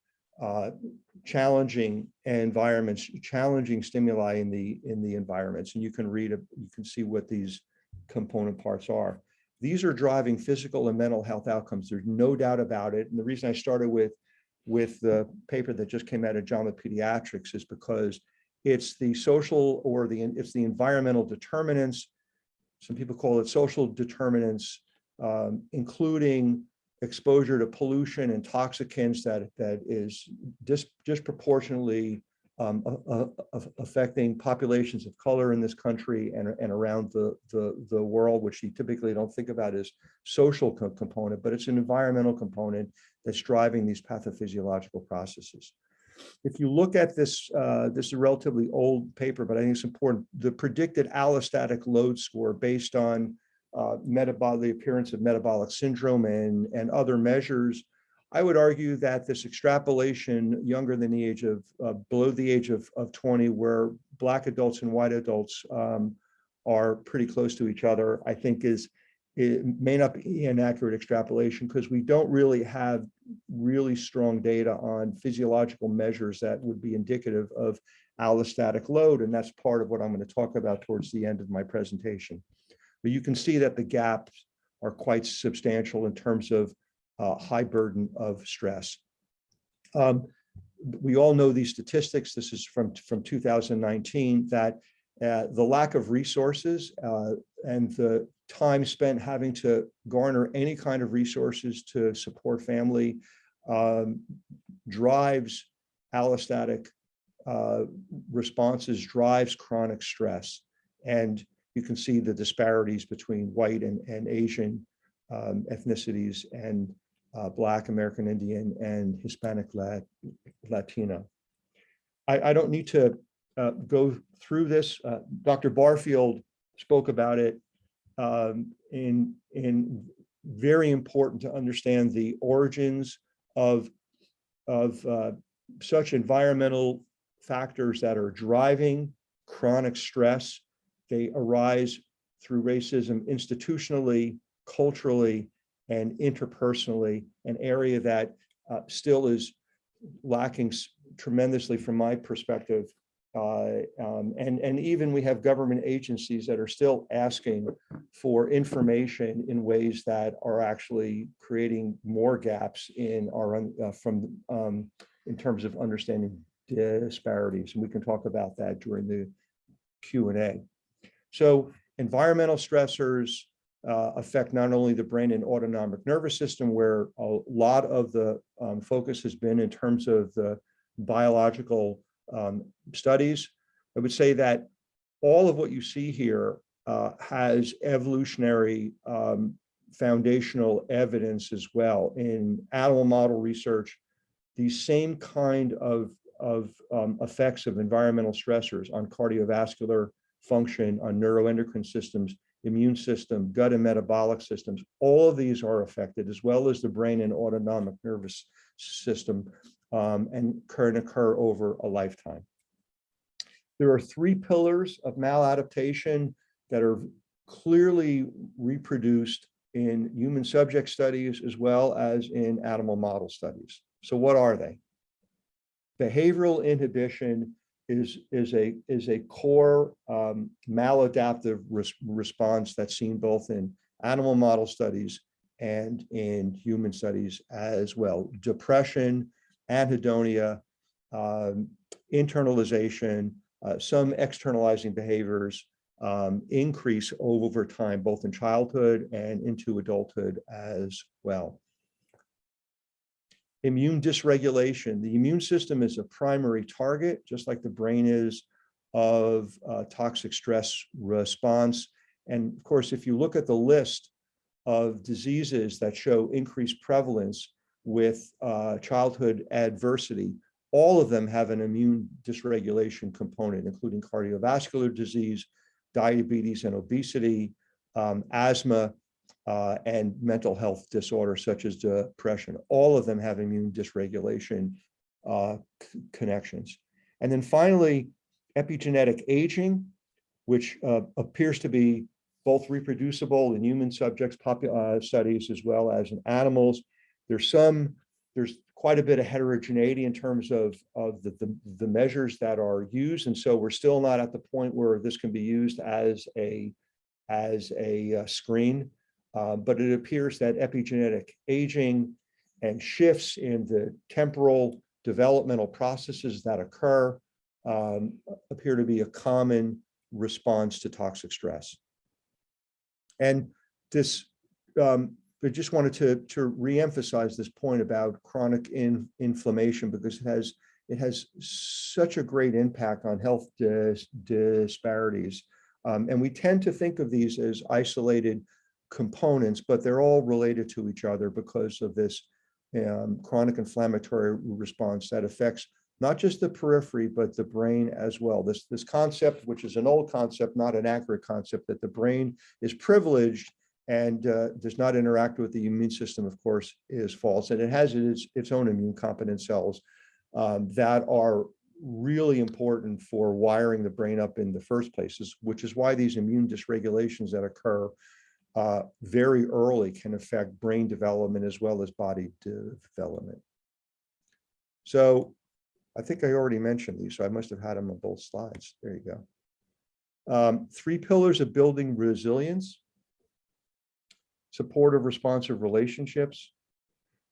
challenging environments, challenging stimuli in the environments. And you can see what these component parts are. These are driving physical and mental health outcomes. There's no doubt about it. And the reason I started with the paper that just came out of JAMA Pediatrics is because it's the social, or it's the environmental determinants. Some people call it social determinants, including exposure to pollution and toxicants that is disproportionately affecting populations of color in this country and around the world, which you typically don't think about as social component, but it's an environmental component that's driving these pathophysiological processes. If you look at this, this is a relatively old paper, but I think it's important. The predicted allostatic load score based on the appearance of metabolic syndrome and other measures, I would argue that this extrapolation younger than the age of, below the age of 20, where Black adults and white adults are pretty close to each other, I think it may not be an accurate extrapolation, because we don't really have really strong data on physiological measures that would be indicative of allostatic load. And that's part of what I'm going to talk about towards the end of my presentation. But you can see that the gaps are quite substantial in terms of high burden of stress. We all know these statistics. This is from 2019, that the lack of resources and the time spent having to garner any kind of resources to support family drives allostatic responses, drives chronic stress. And you can see the disparities between white and Asian ethnicities and Black, American Indian, and Hispanic Latino. I don't need to go through this. Dr. Barfield spoke about it in very important to understand the origins of such environmental factors that are driving chronic stress. They arise through racism institutionally, culturally, and interpersonally, an area that still is lacking tremendously from my perspective. And even we have government agencies that are still asking for information in ways that are actually creating more gaps in our in terms of understanding disparities. And we can talk about that during the Q&A. So environmental stressors affect not only the brain and autonomic nervous system, where a lot of the focus has been in terms of the biological studies. I would say that all of what you see here has evolutionary foundational evidence as well. In animal model research, these same kind of effects of environmental stressors on cardiovascular function, on neuroendocrine systems, immune system, gut and metabolic systems, all of these are affected, as well as the brain and autonomic nervous system, and can occur over a lifetime. There are 3 pillars of maladaptation that are clearly reproduced in human subject studies as well as in animal model studies. So what are they? Behavioral inhibition is a core maladaptive response that's seen both in animal model studies and in human studies as well. Depression, anhedonia, internalization, some externalizing behaviors increase over time, both in childhood and into adulthood as well. Immune dysregulation. The immune system is a primary target, just like the brain is, of toxic stress response. And of course, if you look at the list of diseases that show increased prevalence with childhood adversity, all of them have an immune dysregulation component, including cardiovascular disease, diabetes and obesity, asthma, and mental health disorders such as depression. All of them have immune dysregulation connections. And then finally, epigenetic aging, which appears to be both reproducible in human subjects studies as well as in animals. There's quite a bit of heterogeneity in terms of the measures that are used. And so we're still not at the point where this can be used as a screen, but it appears that epigenetic aging and shifts in the temporal developmental processes that occur appear to be a common response to toxic stress. And this, I just wanted to reemphasize this point about chronic inflammation, because it has such a great impact on health disparities. And we tend to think of these as isolated components, but they're all related to each other because of this chronic inflammatory response that affects not just the periphery, but the brain as well. This concept, which is an old concept, not an accurate concept, that the brain is privileged and does not interact with the immune system, of course, is false. And it has its own immune competent cells that are really important for wiring the brain up in the first places, which is why these immune dysregulations that occur very early can affect brain development as well as body development. So I think I already mentioned these, so I must have had them on both slides. There you go. 3 pillars of building resilience: supportive, responsive relationships,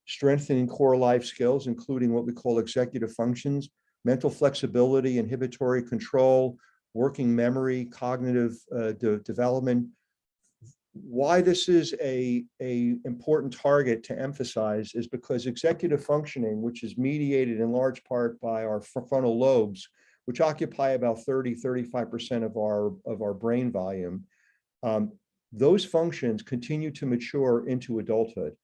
strengthening core life skills, including what we call executive functions, mental flexibility, inhibitory control, working memory, cognitive development. Why this is a important target to emphasize is because executive functioning, which is mediated in large part by our frontal lobes, which occupy about 30–35% of our brain volume, those functions continue to mature into adulthood.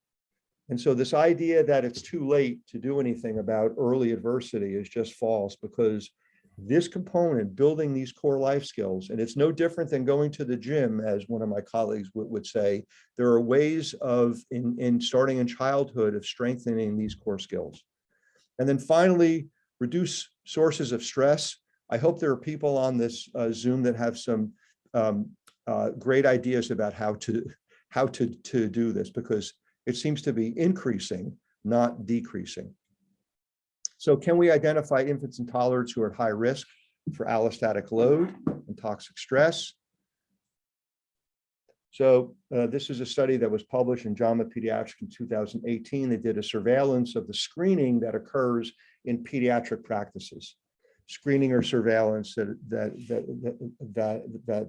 And so this idea that it's too late to do anything about early adversity is just false, because this component, building these core life skills, and it's no different than going to the gym, as one of my colleagues would say, there are ways of, in starting in childhood, of strengthening these core skills. And then finally, reduce sources of stress. I hope there are people on this Zoom that have some great ideas about how to do this, because it seems to be increasing, not decreasing. So can we identify infants and toddlers who are at high risk for allostatic load and toxic stress? So this is a study that was published in JAMA Pediatric in 2018. They did a surveillance of the screening that occurs in pediatric practices. Screening or surveillance that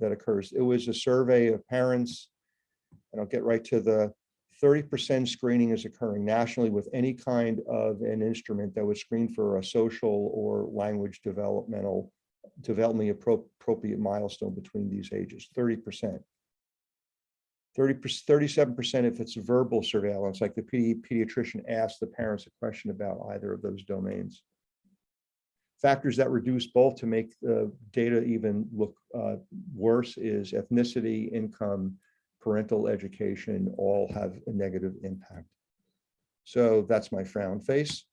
occurs. It was a survey of parents, and I'll get right to the 30% screening is occurring nationally with any kind of an instrument that would screen for a social or language developmentally appropriate milestone between these ages. 30%. 37% if it's verbal surveillance, like the pediatrician asked the parents a question about either of those domains. Factors that reduce both to make the data even look worse is ethnicity, income, parental education, all have a negative impact. So that's my frown face.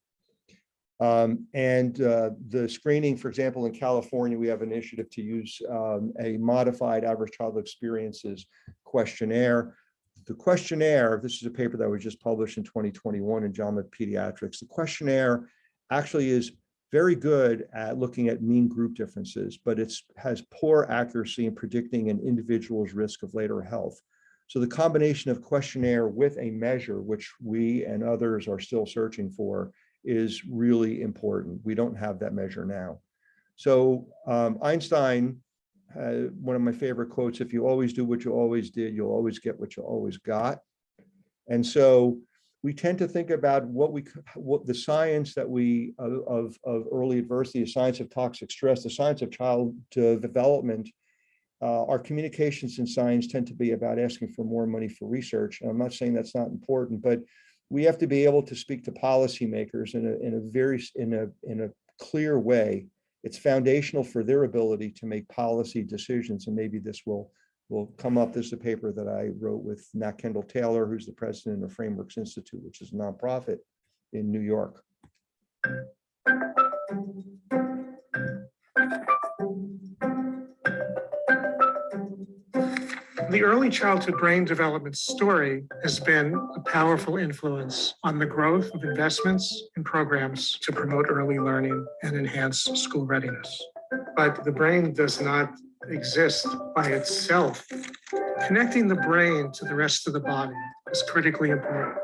The screening, for example, in California, we have an initiative to use a modified average childhood experiences questionnaire. The questionnaire, this is a paper that was just published in 2021 in JAMA Pediatrics. The questionnaire actually is very good at looking at mean group differences, but it has poor accuracy in predicting an individual's risk of later health. So the combination of questionnaire with a measure, which we and others are still searching for, is really important. We don't have that measure now. So Einstein, one of my favorite quotes, if you always do what you always did, you'll always get what you always got. And so we tend to think about what the science that we of early adversity, the science of toxic stress, the science of child development. Our communications in science tend to be about asking for more money for research. And I'm not saying that's not important, but we have to be able to speak to policymakers in a clear way It's foundational for their ability to make policy decisions. And maybe this will come up. This is a paper that I wrote with Nat Kendall Taylor, who's the president of Frameworks Institute, which is a nonprofit in New York.
The early childhood brain development story has been a powerful influence on the growth of investments and programs to promote early learning and enhance school readiness. But the brain does not exist by itself. Connecting the brain to the rest of the body is critically important.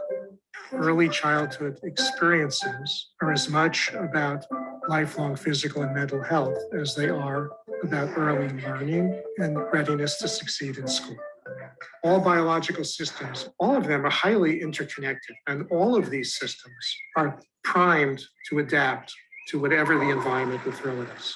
Early childhood experiences are as much about lifelong physical and mental health as they are about early learning and readiness to succeed in school. All biological systems, all of them are highly interconnected, and all of these systems are primed to adapt to whatever the environment will throw at us.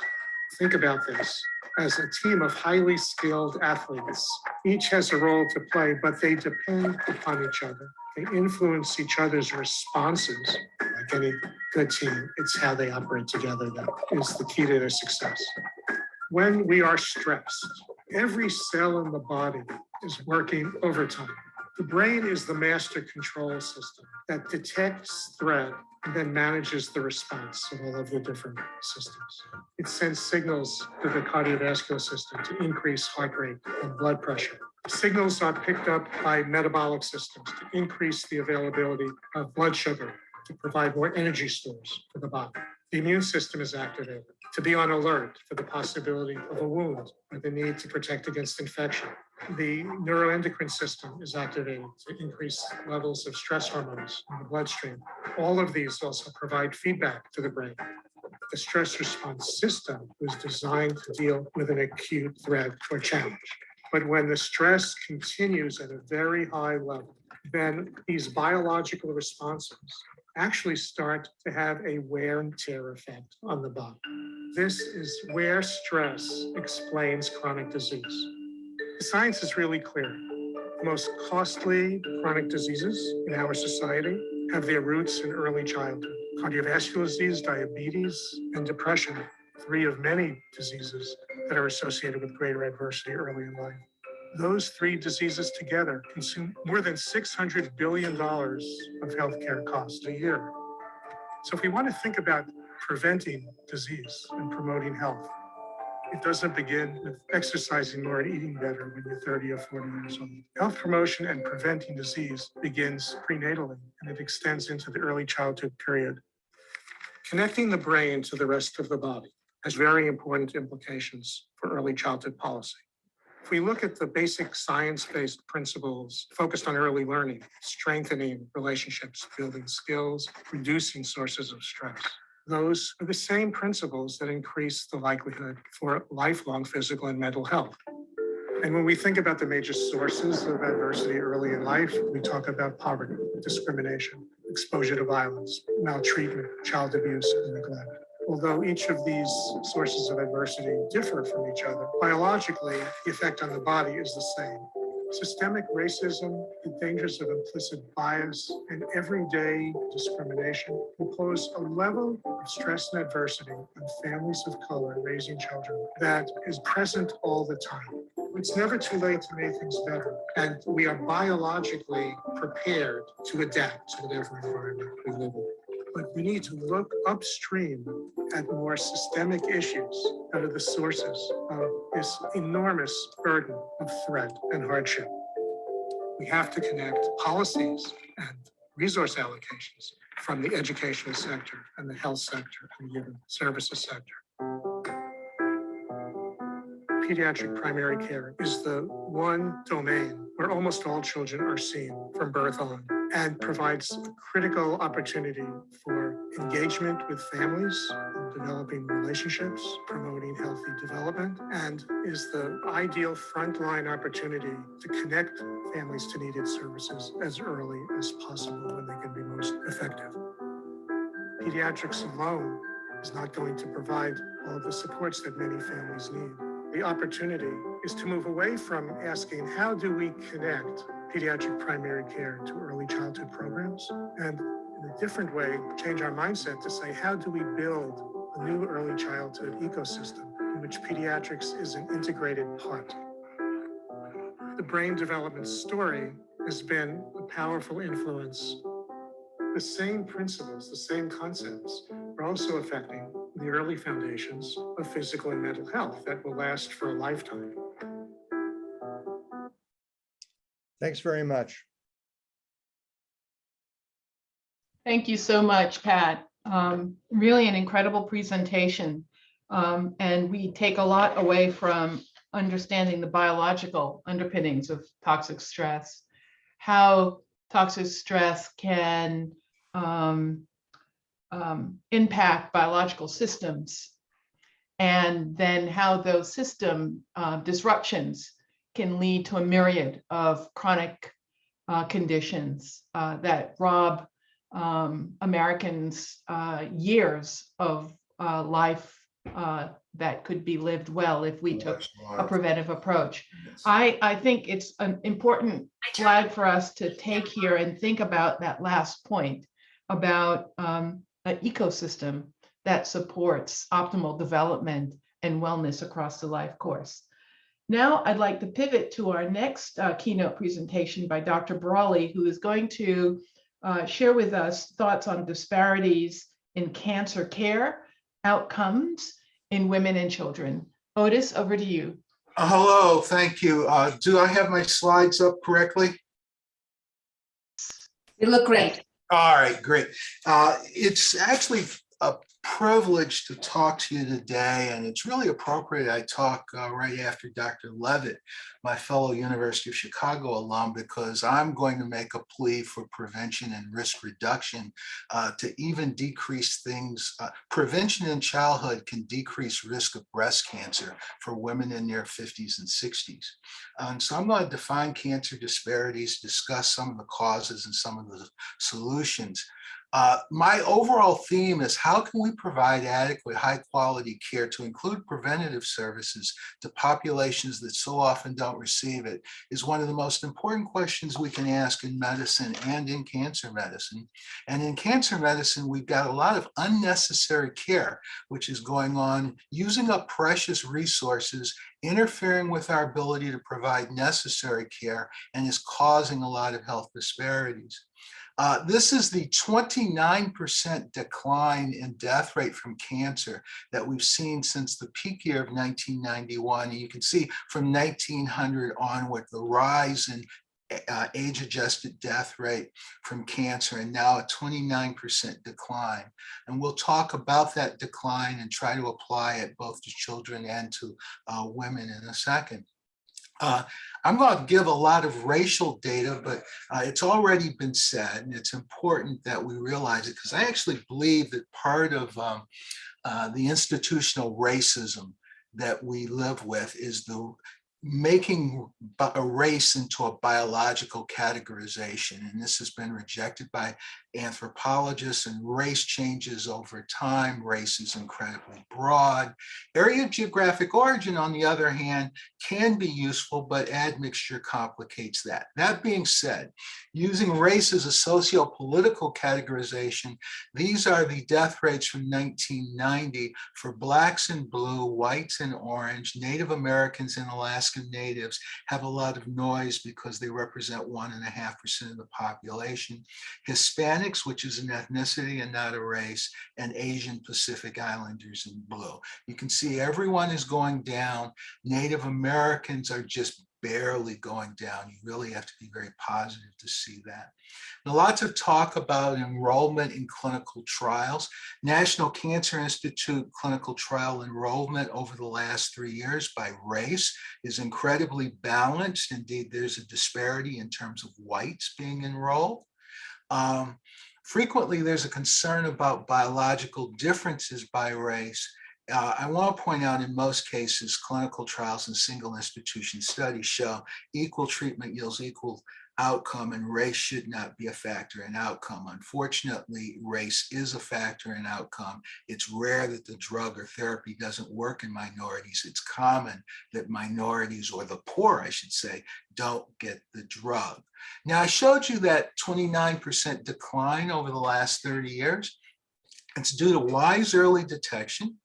Think about this as a team of highly skilled athletes. Each has a role to play, but they depend upon each other. They influence each other's responses. Like any good team, it's how they operate together that is the key to their success. When we are stressed, every cell in the body is working overtime. The brain is the master control system that detects threat and then manages the response of all of the different systems. It sends signals to the cardiovascular system to increase heart rate and blood pressure. Signals are picked up by metabolic systems to increase the availability of blood sugar to provide more energy stores for the body. The immune system is activated to be on alert for the possibility of a wound or the need to protect against infection. The neuroendocrine system is activated to increase levels of stress hormones in the bloodstream. All of these also provide feedback to the brain. The stress response system was designed to deal with an acute threat or challenge. But when the stress continues at a very high level, then these biological responses actually start to have a wear and tear effect on the body. This is where stress explains chronic disease. The science is really clear. The most costly chronic diseases in our society have their roots in early childhood. Cardiovascular disease, diabetes, and depression, 3 of many diseases that are associated with greater adversity early in life. Those 3 diseases together consume more than $600 billion of healthcare costs a year. So if we want to think about preventing disease and promoting health, it doesn't begin with exercising more and eating better when you're 30 or 40 years old. Health promotion and preventing disease begins prenatally, and it extends into the early childhood period. Connecting the brain to the rest of the body has very important implications for early childhood policy. If we look at the basic science-based principles focused on early learning, strengthening relationships, building skills, reducing sources of stress, those are the same principles that increase the likelihood for lifelong physical and mental health. And when we think about the major sources of adversity early in life, we talk about poverty, discrimination, exposure to violence, maltreatment, child abuse, and neglect. Although each of these sources of adversity differ from each other, biologically, the effect on the body is the same. Systemic racism, the dangers of implicit bias, and everyday discrimination will pose a level of stress and adversity on families of color raising children that is present all the time. It's never too late to make things better, and we are biologically prepared to adapt to whatever environment we live in. But we need to look upstream at more systemic issues that are the sources of this enormous burden of threat and hardship. We have to connect policies and resource allocations from the educational sector and the health sector and the human services sector. Pediatric primary care is the one domain where almost all children are seen from birth on, and provides a critical opportunity for engagement with families, developing relationships, promoting healthy development, and is the ideal frontline opportunity to connect families to needed services as early as possible when they can be most effective. Pediatrics alone is not going to provide all of the supports that many families need. The opportunity is to move away from asking, how do we connect pediatric primary care to early childhood programs? And in a different way, change our mindset to say, how do we build a new early childhood ecosystem in which pediatrics is an integrated part. The brain development story has been a powerful influence. The same principles, the same concepts are also affecting the early foundations of physical and mental health that will last for a lifetime.
Thanks very much.
Thank you so much, Pat. Really an incredible presentation. And we take a lot away from understanding the biological underpinnings of toxic stress, how toxic stress can impact biological systems, and then how those system disruptions can lead to a myriad of chronic conditions that rob Americans years of life that could be lived well if we took a preventive approach. I think it's an important flag for us to take here and think about that last point about an ecosystem that supports optimal development and wellness across the life course. Now I'd like to pivot to our next keynote presentation by Dr. Brawley, who is going to share with us thoughts on disparities in cancer care outcomes in women and children. Otis, over to you.
Hello, thank you. Do I have my slides up correctly?
You look great.
All right, great. It's actually a privilege to talk to you today, and it's really appropriate I talk right after Dr. Levitt, my fellow University of Chicago alum, because I'm going to make a plea for prevention and risk reduction to even decrease things. Prevention in childhood can decrease risk of breast cancer for women in their 50s and 60s. And so I'm going to define cancer disparities, discuss some of the causes and some of the solutions. My overall theme is how can we provide adequate, high quality care to include preventative services to populations that so often don't receive it is one of the most important questions we can ask in medicine and in cancer medicine. And in cancer medicine, we've got a lot of unnecessary care, which is going on, using up precious resources, interfering with our ability to provide necessary care, and is causing a lot of health disparities. This is the 29% decline in death rate from cancer that we've seen since the peak year of 1991. And you can see from 1900 onward, the rise in age-adjusted death rate from cancer, and now a 29% decline. And we'll talk about that decline and try to apply it both to children and to women in a second. I'm going to give a lot of racial data, but it's already been said, and it's important that we realize it, because I actually believe that part of the institutional racism that we live with is the making a race into a biological categorization. And this has been rejected by anthropologists, and race changes over time. Race is incredibly broad. Area of geographic origin, on the other hand, can be useful, but admixture complicates that. That being said, using race as a socio-political categorization, these are the death rates from 1990 for Blacks in blue, whites in orange. Native Americans and Alaskan Natives have a lot of noise because they represent 1.5% of the population. Hispanics, which is an ethnicity and not a race, and Asian Pacific Islanders in blue. You can see everyone is going down. Native Americans are just barely going down. You really have to be very positive to see that. Now, lots of talk about enrollment in clinical trials. National Cancer Institute clinical trial enrollment over the last 3 years by race is incredibly balanced. Indeed, there's a disparity in terms of whites being enrolled. Frequently, there's a concern about biological differences by race. I want to point out, in most cases, clinical trials and single institution studies show equal treatment yields equal outcome, and race should not be a factor in outcome. Unfortunately, race is a factor in outcome. It's rare that the drug or therapy doesn't work in minorities. It's common that minorities, or the poor, I should say, don't get the drug. Now, I showed you that 29% decline over the last 30 years. It's due to wise early detection,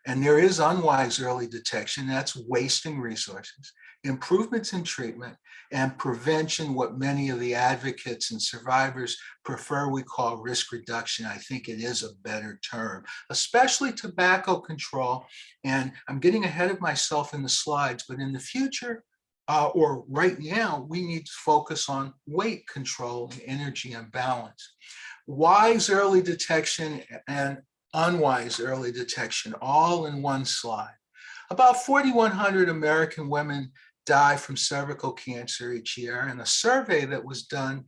and there is unwise early detection. That's wasting resources, improvements in treatment, and prevention, what many of the advocates and survivors prefer we call risk reduction. I think it is a better term, especially tobacco control. And I'm getting ahead of myself in the slides, but in the future, or right now, we need to focus on weight control and energy and balance. Wise early detection and unwise early detection, all in one slide. About 4,100 American women die from cervical cancer each year, and a survey that was done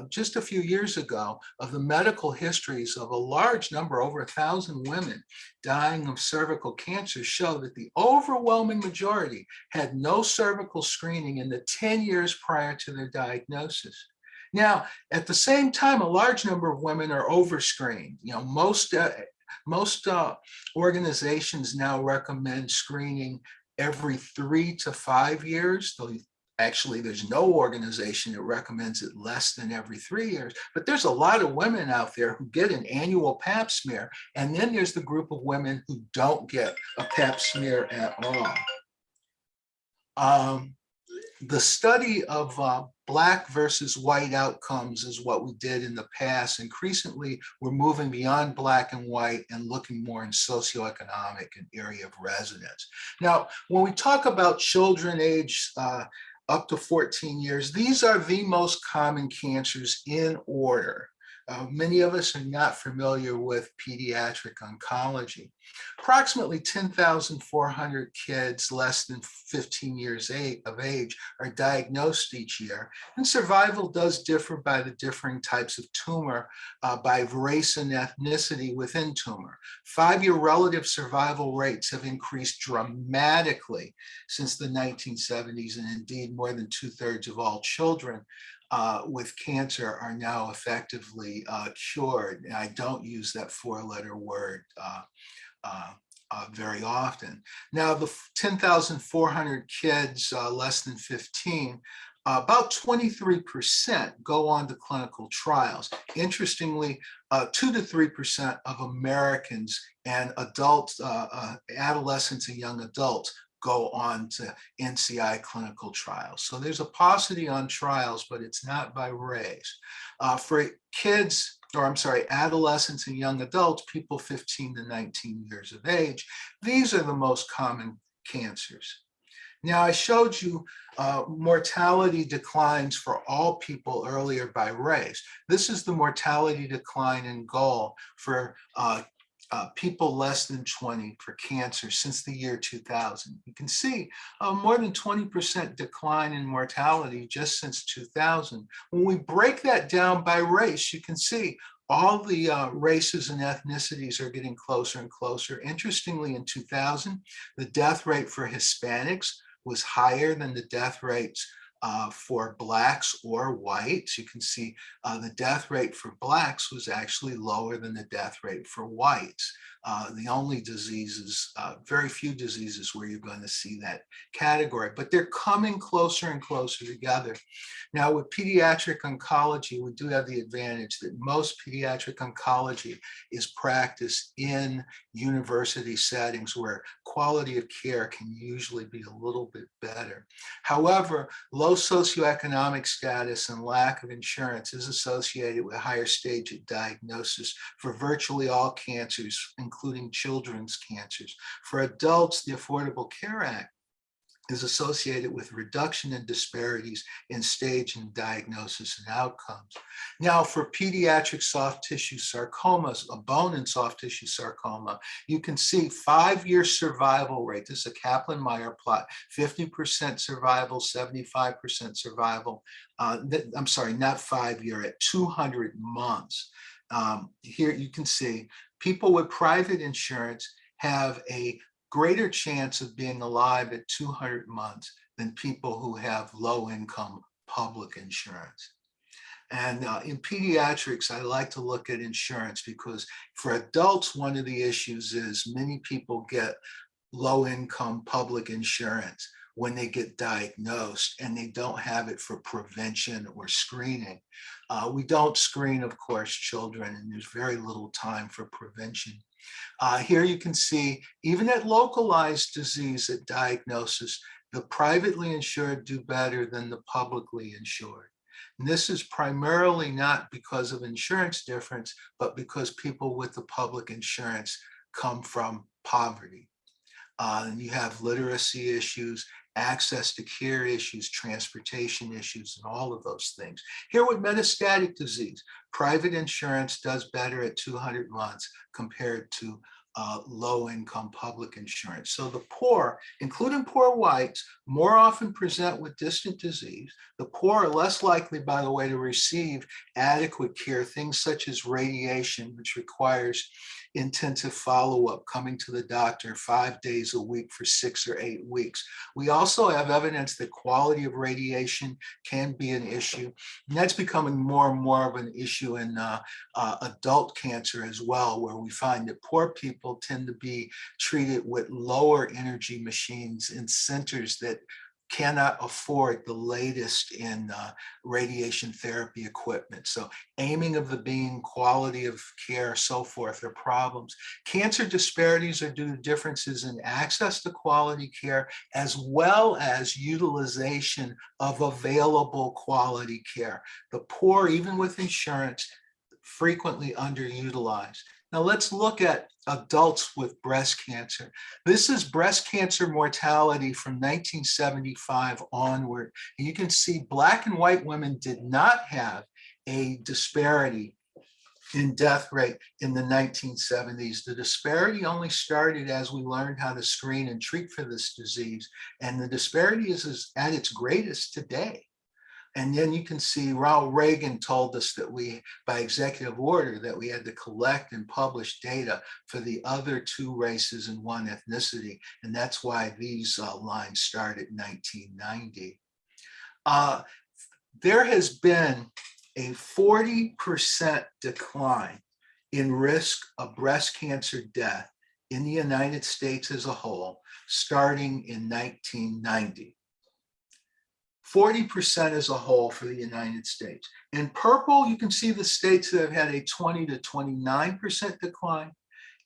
just a few years ago of the medical histories of a large number, over 1,000 women dying of cervical cancer, showed that the overwhelming majority had no cervical screening in the 10 years prior to their diagnosis. Now, at the same time, a large number of women are overscreened. You know, most organizations now recommend screening every 3 to 5 years. Actually, there's no organization that recommends it less than every 3 years. But there's a lot of women out there who get an annual pap smear, and then there's the group of women who don't get a pap smear at all. The study of Black versus white outcomes is what we did in the past. Increasingly, we're moving beyond Black and white and looking more in socioeconomic and area of residence. Now, when we talk about children aged up to 14 years, these are the most common cancers in order. Many of us are not familiar with pediatric oncology. Approximately 10,400 kids less than 15 years of age are diagnosed each year, and survival does differ by the differing types of tumor, by race and ethnicity within tumor. 5-year relative survival rates have increased dramatically since the 1970s, and indeed more than 2/3 of all children with cancer are now effectively cured. And I don't use that 4-letter word very often. Now, the 10,400 kids less than 15, about 23% go on to clinical trials. Interestingly, 2 to 3% of Americans and adults, adolescents and young adults go on to NCI clinical trials. So there's a paucity on trials, but it's not by race. For kids, or I'm sorry, adolescents and young adults, people 15 to 19 years of age, these are the most common cancers. Now, I showed you mortality declines for all people earlier by race. This is the mortality decline in goal for people less than 20 for cancer since the year 2000. You can see more than 20% decline in mortality just since 2000. When we break that down by race, you can see all the races and ethnicities are getting closer and closer. Interestingly, in 2000, the death rate for Hispanics was higher than the death rates for Blacks or whites. You can see the death rate for Blacks was actually lower than the death rate for whites. The only diseases, very few diseases where you're going to see that category, but they're coming closer and closer together. Now, with pediatric oncology, we do have the advantage that most pediatric oncology is practiced in university settings where quality of care can usually be a little bit better. However, low socioeconomic status and lack of insurance is associated with higher stage of diagnosis for virtually all cancers, including children's cancers. For adults, the Affordable Care Act is associated with reduction in disparities in stage and diagnosis and outcomes. Now, for pediatric soft tissue sarcomas, a bone and soft tissue sarcoma, you can see 5-year survival rate. This is a Kaplan-Meier plot, 50% survival, 75% survival. I'm sorry, not 5-year, at 200 months. Here you can see people with private insurance have a greater chance of being alive at 200 months than people who have low-income public insurance. And in pediatrics, I like to look at insurance because for adults, one of the issues is many people get low-income public insurance. when they get diagnosed, and they don't have it for prevention or screening. We don't screen, of course, children, and there's very little time for prevention. Here you can see, even at localized disease at diagnosis, the privately insured do better than the publicly insured. And this is primarily not because of insurance difference, but because people with the public insurance come from poverty. And you have literacy issues, access to care issues, transportation issues, and all of those things. Here with metastatic disease, private insurance does better at 200 months compared to low-income public insurance. So the poor, including poor whites, more often present with distant disease. The poor are less likely, by the way, to receive adequate care, things such as radiation, which requires intensive follow-up, coming to the doctor 5 days a week for 6 or 8 weeks. We also have evidence that quality of radiation can be an issue, and that's becoming more and more of an issue in adult cancer as well, where we find that poor people tend to be treated with lower energy machines in centers that cannot afford the latest in radiation therapy equipment. So aiming of the beam, quality of care, so forth are problems. Cancer disparities are due to differences in access to quality care, as well as utilization of available quality care. The poor, even with insurance, frequently underutilized. Now let's look at adults with breast cancer. This is breast cancer mortality from 1975 onward. And you can see Black and white women did not have a disparity in death rate in the 1970s. The disparity only started as we learned how to screen and treat for this disease. And the disparity is at its greatest today. And then you can see Ronald Reagan told us that we, by executive order, that we had to collect and publish data for the other 2 races and 1 ethnicity. And that's why these lines start at 1990. There has been a 40% decline in risk of breast cancer death in the United States as a whole, starting in 1990. 40% as a whole for the United States. In purple, you can see the states that have had a 20 to 29% decline.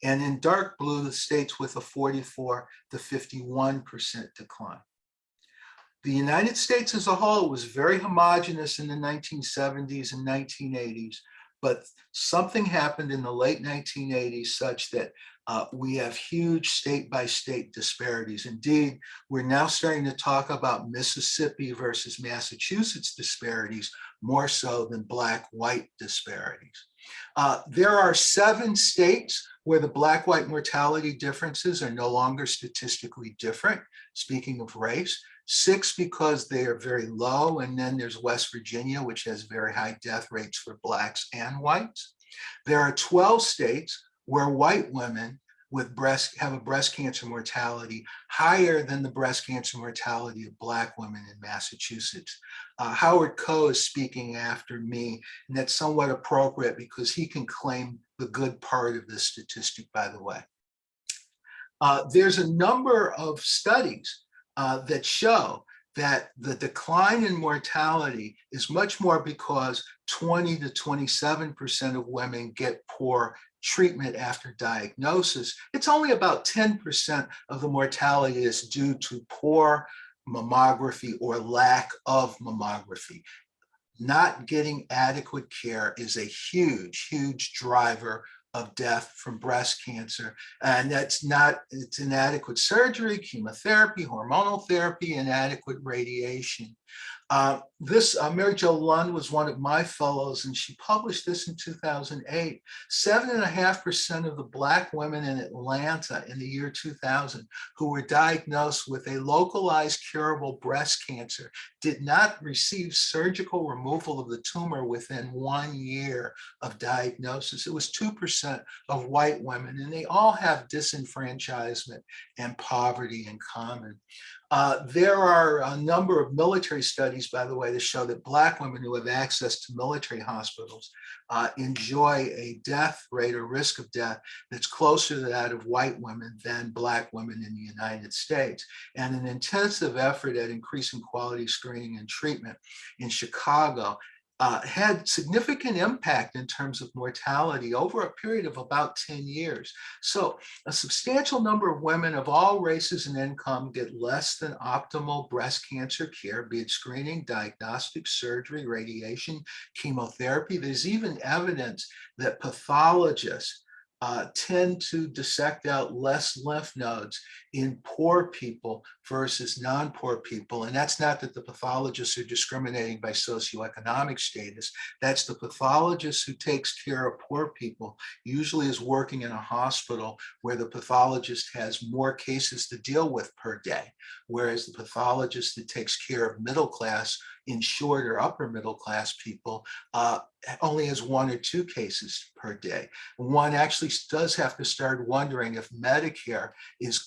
And in dark blue, the states with a 44 to 51% decline. The United States as a whole was very homogeneous in the 1970s and 1980s, but something happened in the late 1980s such that we have huge state-by-state disparities. Indeed, we're now starting to talk about Mississippi versus Massachusetts disparities more so than Black-white disparities. There are 7 states where the Black-white mortality differences are no longer statistically different, speaking of race. 6 because they are very low, and then there's West Virginia, which has very high death rates for Blacks and whites. There are 12 states where white women with have a breast cancer mortality higher than the breast cancer mortality of Black women in Massachusetts. Howard Koh is speaking after me, and that's somewhat appropriate because he can claim the good part of this statistic, by the way. There's a number of studies that show that the decline in mortality is much more because 20 to 27% of women get poor treatment after diagnosis. It's only about 10% of the mortality is due to poor mammography or lack of mammography. Not getting adequate care is a huge, huge driver of death from breast cancer. And it's inadequate surgery, chemotherapy, hormonal therapy, inadequate radiation. Mary Jo Lund was one of my fellows, and she published this in 2008. 7.5% of the Black women in Atlanta in the year 2000 who were diagnosed with a localized curable breast cancer did not receive surgical removal of the tumor within 1 year of diagnosis. It was 2% of white women, and they all have disenfranchisement and poverty in common. There are a number of military studies, by the way, that show that Black women who have access to military hospitals enjoy a death rate or risk of death that's closer to that of white women than Black women in the United States. And an intensive effort at increasing quality screening and treatment in Chicago had significant impact in terms of mortality over a period of about 10 years. So a substantial number of women of all races and income get less than optimal breast cancer care, be it screening, diagnostic, surgery, radiation, chemotherapy. There's even evidence that pathologists tend to dissect out less lymph nodes in poor people versus non-poor people. And that's not that the pathologists are discriminating by socioeconomic status. That's the pathologist who takes care of poor people, usually is working in a hospital where the pathologist has more cases to deal with per day, whereas the pathologist that takes care of middle class, insured or upper middle class people only has 1 or 2 cases per day. One actually does have to start wondering if Medicare is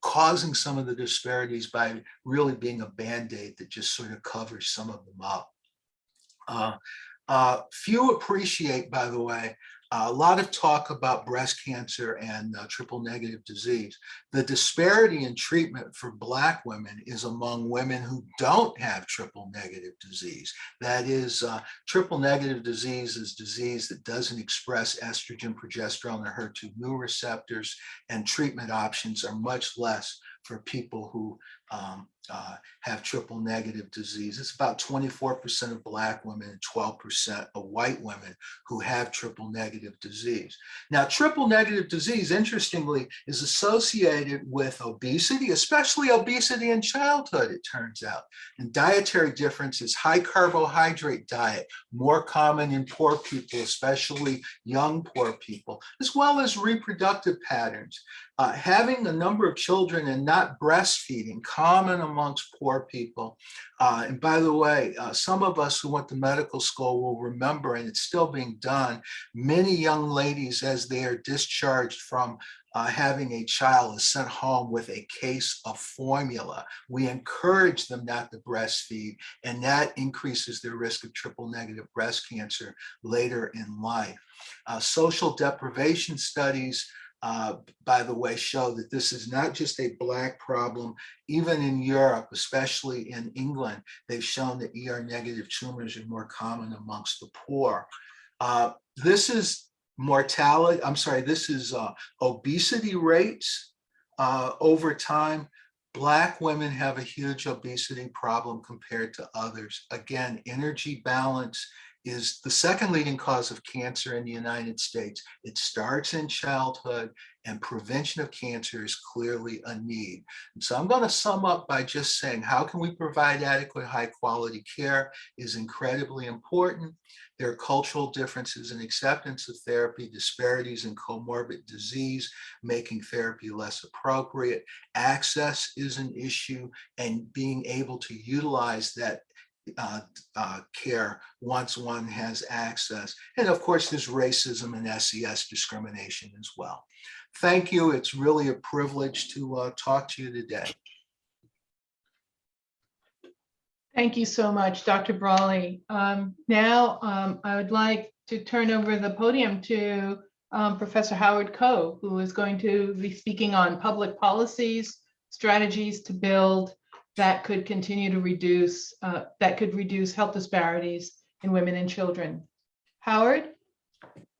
causing some of the disparities by really being a Band-Aid that just sort of covers some of them up. Few appreciate, by the way, a lot of talk about breast cancer and triple negative disease. The disparity in treatment for Black women is among women who don't have triple negative disease. That is, triple negative disease is disease that doesn't express estrogen, progesterone, or HER2/neu receptors, and treatment options are much less for people who have triple negative disease. It's about 24% of Black women and 12% of white women who have triple negative disease. Now, triple negative disease, interestingly, is associated with obesity, especially obesity in childhood, it turns out. And dietary differences, high carbohydrate diet, more common in poor people, especially young poor people, as well as reproductive patterns. Having a number of children and not breastfeeding, common amongst poor people. And by the way, some of us who went to medical school will remember, and it's still being done, many young ladies as they are discharged from having a child is sent home with a case of formula. We encourage them not to breastfeed, and that increases their risk of triple negative breast cancer later in life. Social deprivation studies, by the way, show that this is not just a Black problem. Even in Europe, especially in England, they've shown that ER-negative tumors are more common amongst the poor. This is mortality, this is obesity rates over time. Black women have a huge obesity problem compared to others. Again, energy balance is the second leading cause of cancer in the United States. It starts in childhood, and prevention of cancer is clearly a need. And so I'm going to sum up by just saying, how can we provide adequate high quality care is incredibly important. There are cultural differences in acceptance of therapy, disparities in comorbid disease, making therapy less appropriate. Access is an issue, and being able to utilize that care once one has access. And of course, there's racism and SES discrimination as well. Thank you. It's really a privilege to talk to you today.
Thank you so much, Dr. Brawley. Now, I would like to turn over the podium to Professor Howard Koh, who is going to be speaking on public policies, strategies to build that could continue to reduce, health disparities in women and children. Howard?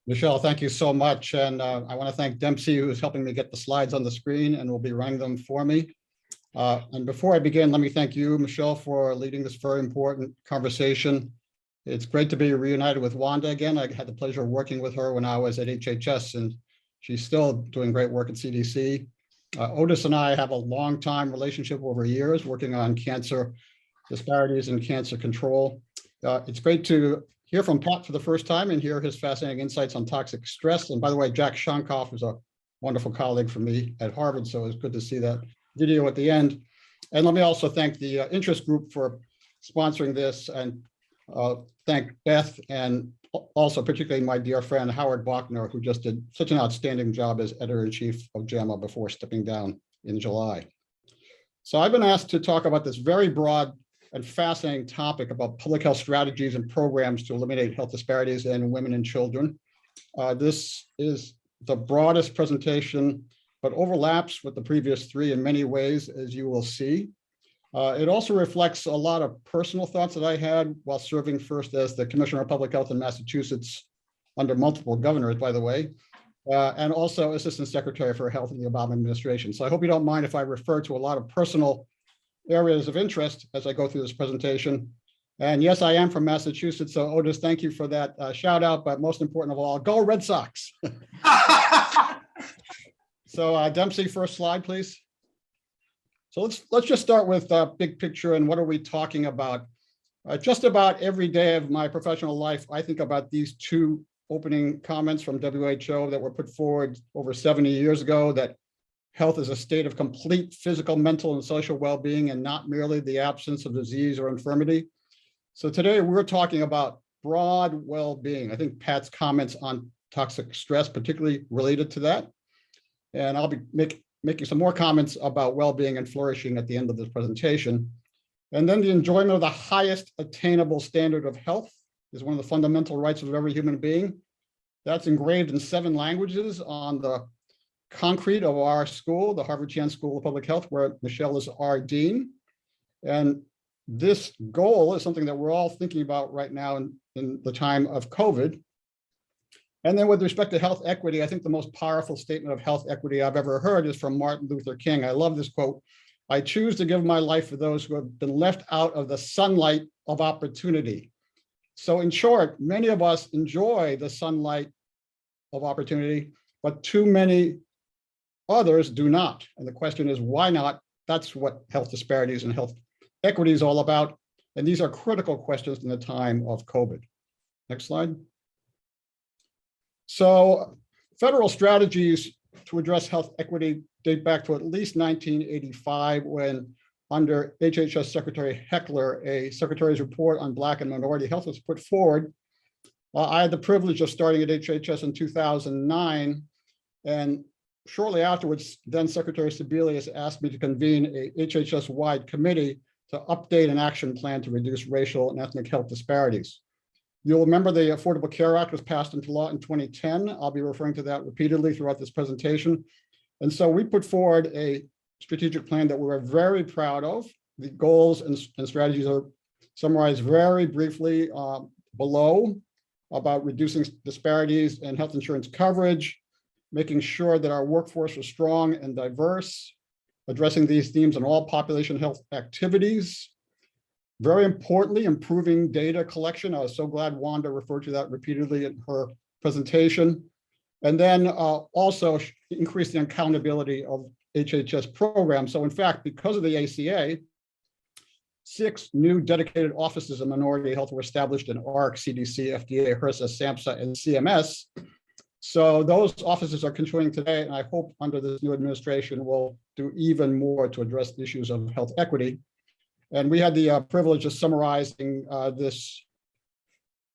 Michelle, thank you so much. And I want to thank Dempsey, who is helping me get the slides on the screen and will be running them for me. And before I begin, let me thank you, Michelle, for leading this very important conversation. It's great to be reunited with Wanda again. I had the pleasure of working with her when I was at HHS, and she's still doing great work at CDC. Otis and I have a long time relationship over years working on cancer disparities and cancer control. It's great to hear from Pat for the first time and hear his fascinating insights on toxic stress. And by the way, Jack Shonkoff is a wonderful colleague for me at Harvard, so it's good to see that video at the end. And let me also thank the interest group for sponsoring this, and thank Beth, and also particularly my dear friend Howard Bachner, who just did such an outstanding job as editor-in-chief of JAMA before stepping down in July. So I've been asked to talk about this very broad and fascinating topic about public health strategies and programs to eliminate health disparities in women and children. This is the broadest presentation, but overlaps with the previous three in many ways, as you will see. It also reflects a lot of personal thoughts that I had while serving first as the Commissioner of Public Health in Massachusetts under multiple governors, by the way, and also Assistant Secretary for Health in the Obama administration. So I hope you don't mind if I refer to a lot of personal areas of interest as I go through this presentation. And yes, I am from Massachusetts, so Otis, thank you for that shout out, but most important of all, go Red Sox. So Dempsey, first slide, please. So let's just start with big picture and what are we talking about? Just about every day of my professional life, I think about these two opening comments from WHO that were put forward over 70 years ago, that health is a state of complete physical, mental, and social well-being and not merely the absence of disease or infirmity. So today we're talking about broad well-being. I think Pat's comments on toxic stress particularly related to that. And I'll be making some more comments about well-being and flourishing at the end of this presentation. And then the enjoyment of the highest attainable standard of health is one of the fundamental rights of every human being. That's engraved in 7 languages on the concrete of our school, the Harvard Chan School of Public Health, where Michelle is our dean. And this goal is something that we're all thinking about right now in the time of COVID. And then with respect to health equity, I think the most powerful statement of health equity I've ever heard is from Martin Luther King. I love this quote. "I choose to give my life for those who have been left out of the sunlight of opportunity." So in short, many of us enjoy the sunlight of opportunity, but too many others do not. And the question is, why not? That's what health disparities and health equity is all about. And these are critical questions in the time of COVID. Next slide. So federal strategies to address health equity date back to at least 1985, when under HHS Secretary Heckler, a Secretary's report on Black and minority health was put forward. I had the privilege of starting at HHS in 2009, and shortly afterwards, then Secretary Sebelius asked me to convene a HHS-wide committee to update an action plan to reduce racial and ethnic health disparities. You'll remember the Affordable Care Act was passed into law in 2010. I'll be referring to that repeatedly throughout this presentation. And so we put forward a strategic plan that we're very proud of. The goals and strategies are summarized very briefly below, about reducing disparities in health insurance coverage, making sure that our workforce is strong and diverse, addressing these themes in all population health activities. Very importantly, improving data collection. I was so glad Wanda referred to that repeatedly in her presentation. And then also increasing accountability of HHS programs. So in fact, because of the ACA, 6 new dedicated offices of minority health were established in AHRQ, CDC, FDA, HRSA, SAMHSA, and CMS. So those offices are continuing today, and I hope under this new administration will do even more to address issues of health equity. And we had the privilege of summarizing this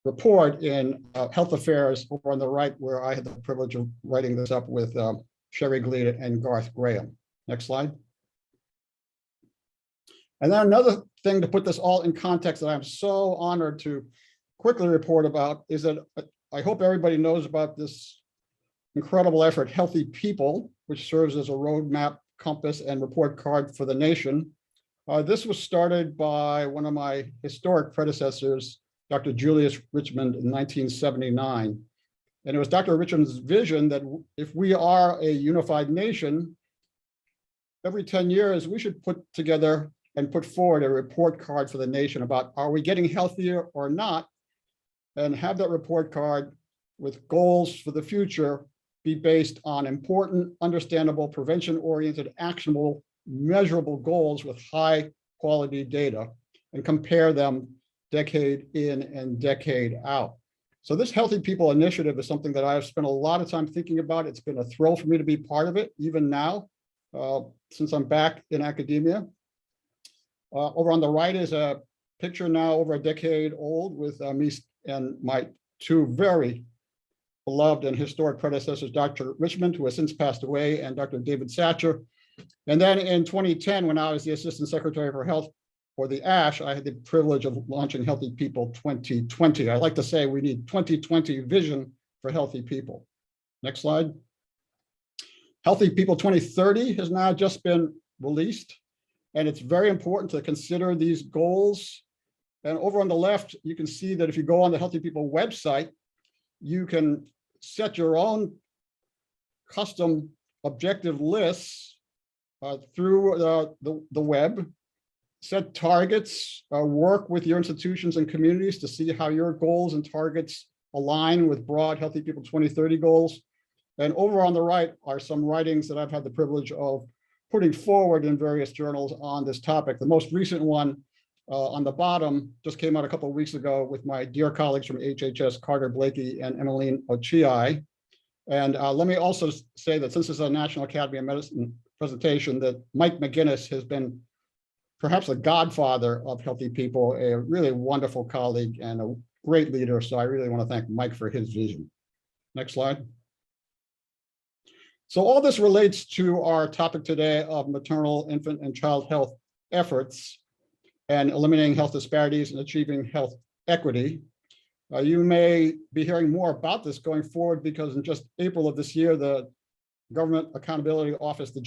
report in Health Affairs over on the right, where I had the privilege of writing this up with Sherry Gleed and Garth Graham. Next slide. And then another thing to put this all in context that I'm so honored to quickly report about is that I hope everybody knows about this incredible effort, Healthy People, which serves as a roadmap, compass, and report card for the nation. This was started by one of my historic predecessors, Dr. Julius Richmond, in 1979. And it was Dr. Richmond's vision that if we are a unified nation, every 10 years, we should put together and put forward a report card for the nation about, are we getting healthier or not? And have that report card with goals for the future be based on important, understandable, prevention-oriented, actionable, measurable goals with high quality data, and compare them decade in and decade out. So this Healthy People initiative is something that I've spent a lot of time thinking about. It's been a thrill for me to be part of it, even now, since I'm back in academia. Over on the right is a picture now over a decade old with me and my 2 very beloved and historic predecessors, Dr. Richmond, who has since passed away, and Dr. David Satcher. And then in 2010, when I was the Assistant Secretary for Health for the ASH, I had the privilege of launching Healthy People 2020. I like to say we need 2020 vision for healthy people. Next slide. Healthy People 2030 has now just been released, and it's very important to consider these goals. And over on the left, you can see that if you go on the Healthy People website, you can set your own custom objective lists through the web, set targets, work with your institutions and communities to see how your goals and targets align with broad Healthy People 2030 goals. And over on the right are some writings that I've had the privilege of putting forward in various journals on this topic. The most recent one on the bottom just came out a couple of weeks ago with my dear colleagues from HHS, Carter Blakey and Emmeline Ochai. And let me also say that since this is a National Academy of Medicine presentation, that Mike McGinnis has been perhaps the godfather of Healthy People, a really wonderful colleague and a great leader. So I really want to thank Mike for his vision. Next slide. So all this relates to our topic today of maternal, infant, and child health efforts and eliminating health disparities and achieving health equity. You may be hearing more about this going forward because in just April of this year, the Government Accountability Office, the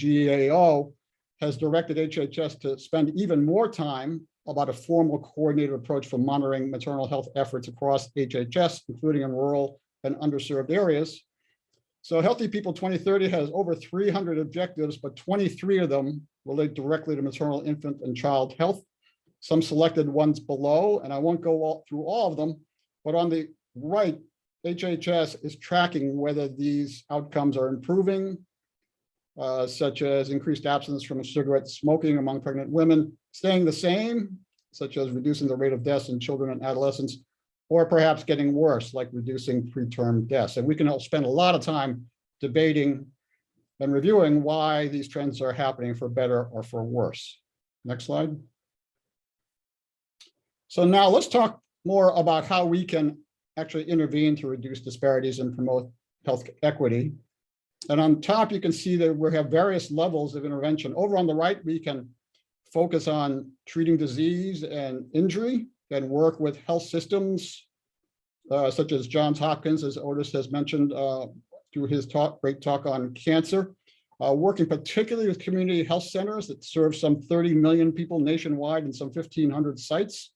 GAO, has directed HHS to spend even more time about a formal coordinated approach for monitoring maternal health efforts across HHS, including in rural and underserved areas. So Healthy People 2030 has over 300 objectives, but 23 of them relate directly to maternal, infant, and child health. Some selected ones below, and I won't go through all of them, but on the right, HHS is tracking whether these outcomes are improving, such as increased abstinence from cigarette smoking among pregnant women, staying the same, such as reducing the rate of deaths in children and adolescents, or perhaps getting worse, like reducing preterm deaths. And we can all spend a lot of time debating and reviewing why these trends are happening for better or for worse. Next slide. So now let's talk more about how we can actually intervene to reduce disparities and promote health equity. And on top, you can see that we have various levels of intervention. Over on the right, we can focus on treating disease and injury and work with health systems, such as Johns Hopkins, as Otis has mentioned through his great talk on cancer, working particularly with community health centers that serve some 30 million people nationwide in some 1,500 sites.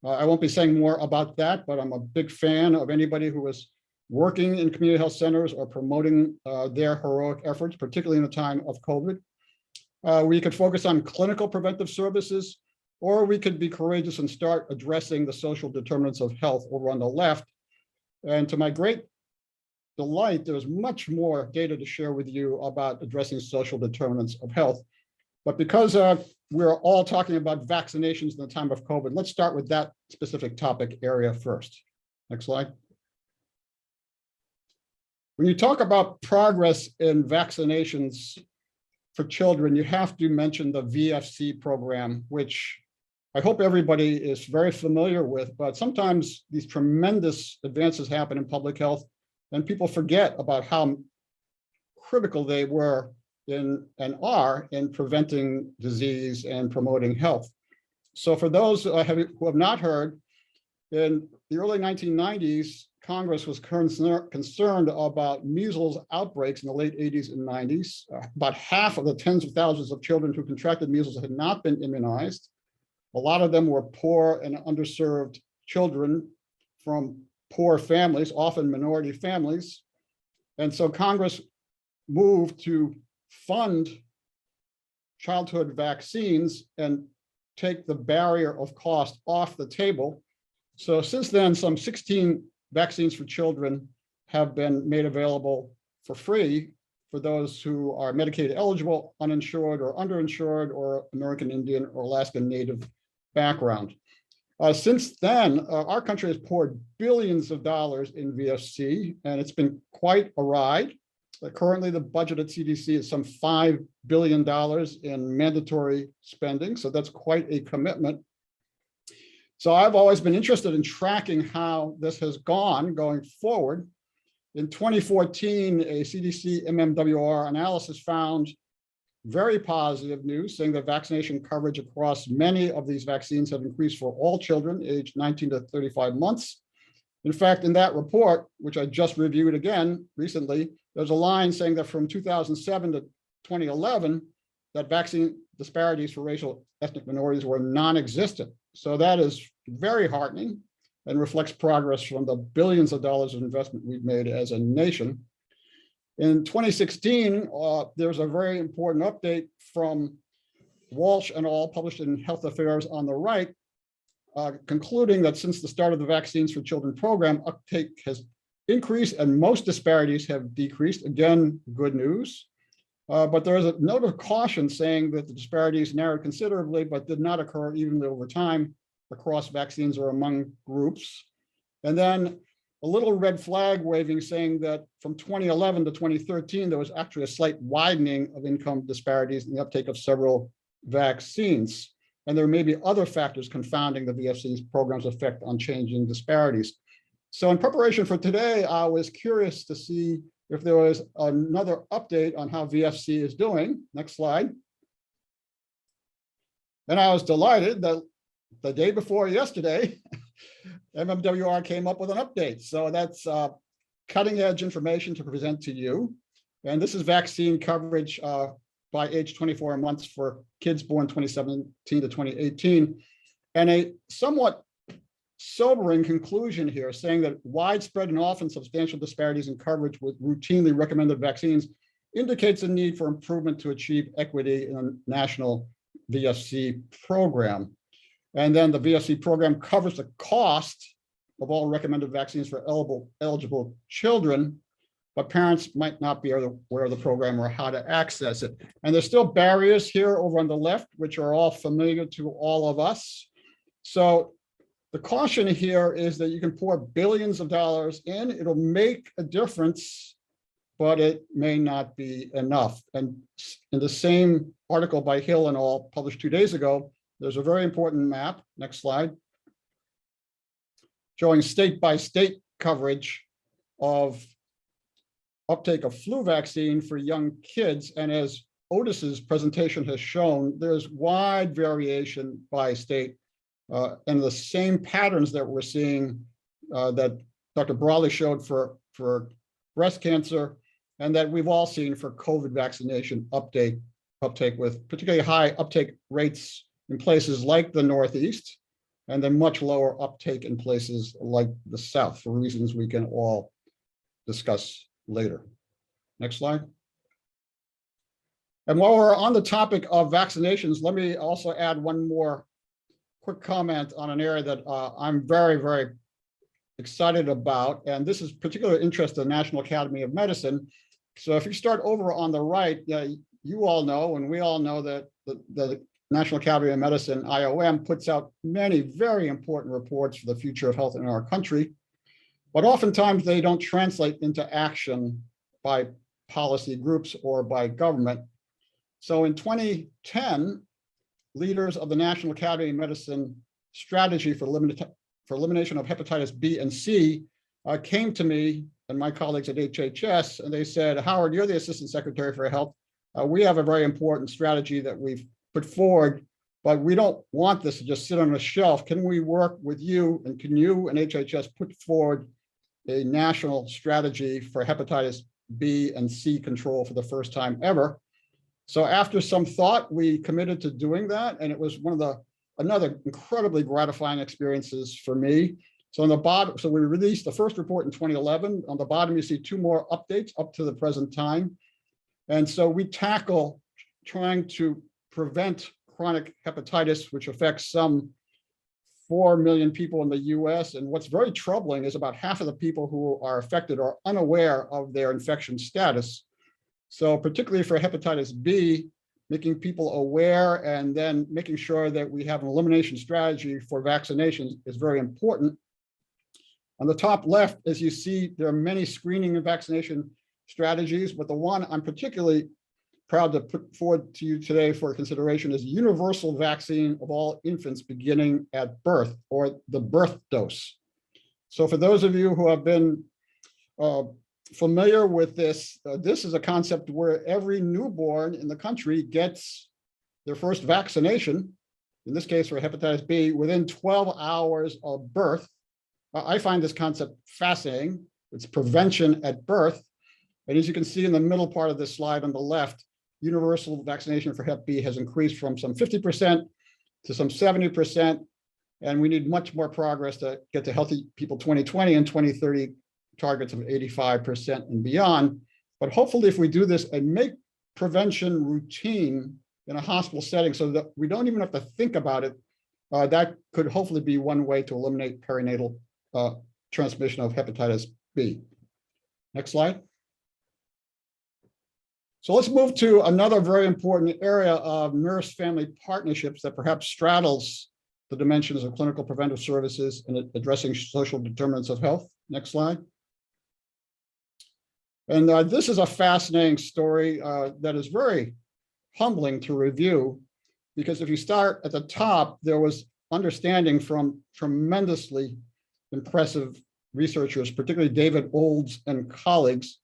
I won't be saying more about that, but I'm a big fan of anybody who is working in community health centers or promoting their heroic efforts, particularly in a time of COVID. We could focus on clinical preventive services, or we could be courageous and start addressing the social determinants of health over on the left. And to my great delight, there's much more data to share with you about addressing social determinants of health. But because we're all talking about vaccinations in the time of COVID, let's start with that specific topic area first. Next slide. When you talk about progress in vaccinations for children, you have to mention the VFC program, which I hope everybody is very familiar with, but sometimes these tremendous advances happen in public health and people forget about how critical they were in and are in preventing disease and promoting health. So for those who have not heard, in the early 1990s, Congress was concerned about measles outbreaks in the late 80s and 90s. About half of the tens of thousands of children who contracted measles had not been immunized. A lot of them were poor and underserved children from poor families, often minority families. And so Congress moved to fund childhood vaccines and take the barrier of cost off the table. So since then, some 16 vaccines for children have been made available for free for those who are Medicaid eligible, uninsured or underinsured, or American Indian or Alaskan Native background. Since then, our country has poured billions of dollars in VFC, and it's been quite a ride. Currently, the budget at CDC is some $5 billion in mandatory spending, so that's quite a commitment. So I've always been interested in tracking how this has gone going forward. In 2014, a CDC MMWR analysis found very positive news saying that vaccination coverage across many of these vaccines have increased for all children aged 19 to 35 months. In fact, in that report, which I just reviewed again recently, there's a line saying that from 2007 to 2011, that vaccine disparities for racial ethnic minorities were non-existent. So that is very heartening and reflects progress from the billions of dollars of investment we've made as a nation. In 2016, there's a very important update from Walsh and all published in Health Affairs on the right, concluding that since the start of the Vaccines for Children program, uptake has increased and most disparities have decreased. Again, good news. But there is a note of caution saying that the disparities narrowed considerably, but did not occur evenly over time across vaccines or among groups. And then a little red flag waving saying that from 2011 to 2013, there was actually a slight widening of income disparities in the uptake of several vaccines. And there may be other factors confounding the VFC's program's effect on changing disparities. So in preparation for today, I was curious to see if there was another update on how VFC is doing. Next slide. And I was delighted that the day before yesterday, MMWR came up with an update. So that's cutting edge information to present to you. And this is vaccine coverage by age 24 months for kids born 2017 to 2018. And a somewhat sobering conclusion here saying that widespread and often substantial disparities in coverage with routinely recommended vaccines indicates a need for improvement to achieve equity in a national VFC program. And then the VFC program covers the cost of all recommended vaccines for eligible children, but parents might not be aware of the program or how to access it. And there's still barriers here over on the left, which are all familiar to all of us. So the caution here is that you can pour billions of dollars in, it'll make a difference, but it may not be enough. And in the same article by Hill and all published 2 days ago, there's a very important map, next slide, showing state by state coverage of uptake of flu vaccine for young kids. And as Otis's presentation has shown, there's wide variation by state and the same patterns that we're seeing that Dr. Brawley showed for breast cancer and that we've all seen for COVID vaccination uptake with particularly high uptake rates in places like the Northeast, and then much lower uptake in places like the South for reasons we can all discuss later. Next slide. And while we're on the topic of vaccinations, let me also add one more quick comment on an area that I'm very, very excited about. And this is particular interest to the National Academy of Medicine. So if you start over on the right, you all know, and we all know that the National Academy of Medicine, IOM, puts out many very important reports for the future of health in our country, but oftentimes they don't translate into action by policy groups or by government. So in 2010, leaders of the National Academy of Medicine strategy for elimination of hepatitis B and C came to me and my colleagues at HHS, and they said, Howard, you're the Assistant Secretary for Health. We have a very important strategy that we've put forward, but we don't want this to just sit on a shelf. Can we work with you, and can you and HHS put forward a national strategy for hepatitis B and C control for the first time ever? So after some thought, we committed to doing that, and it was another incredibly gratifying experiences for me. So on the bottom, so we released the first report in 2011. On the bottom, you see 2 more updates up to the present time. And so we tackle trying to prevent chronic hepatitis, which affects some 4 million people in the US. And what's very troubling is about half of the people who are affected are unaware of their infection status. So particularly for hepatitis B, making people aware and then making sure that we have an elimination strategy for vaccinations is very important. On the top left, as you see, there are many screening and vaccination strategies, but the one I'm particularly proud to put forward to you today for consideration is universal vaccine of all infants beginning at birth, or the birth dose. So for those of you who have been familiar with this, this is a concept where every newborn in the country gets their first vaccination, in this case for hepatitis B, within 12 hours of birth. I find this concept fascinating. It's prevention at birth. And as you can see in the middle part of this slide on the left, universal vaccination for Hep B has increased from some 50% to some 70%. And we need much more progress to get to Healthy People 2020 and 2030 targets of 85% and beyond. But hopefully if we do this and make prevention routine in a hospital setting so that we don't even have to think about it, that could hopefully be one way to eliminate perinatal transmission of hepatitis B. Next slide. So let's move to another very important area of nurse-family partnerships that perhaps straddles the dimensions of clinical preventive services and addressing social determinants of health. Next slide. And this is a fascinating story that is very humbling to review, because if you start at the top, there was understanding from tremendously impressive researchers, particularly David Olds and colleagues,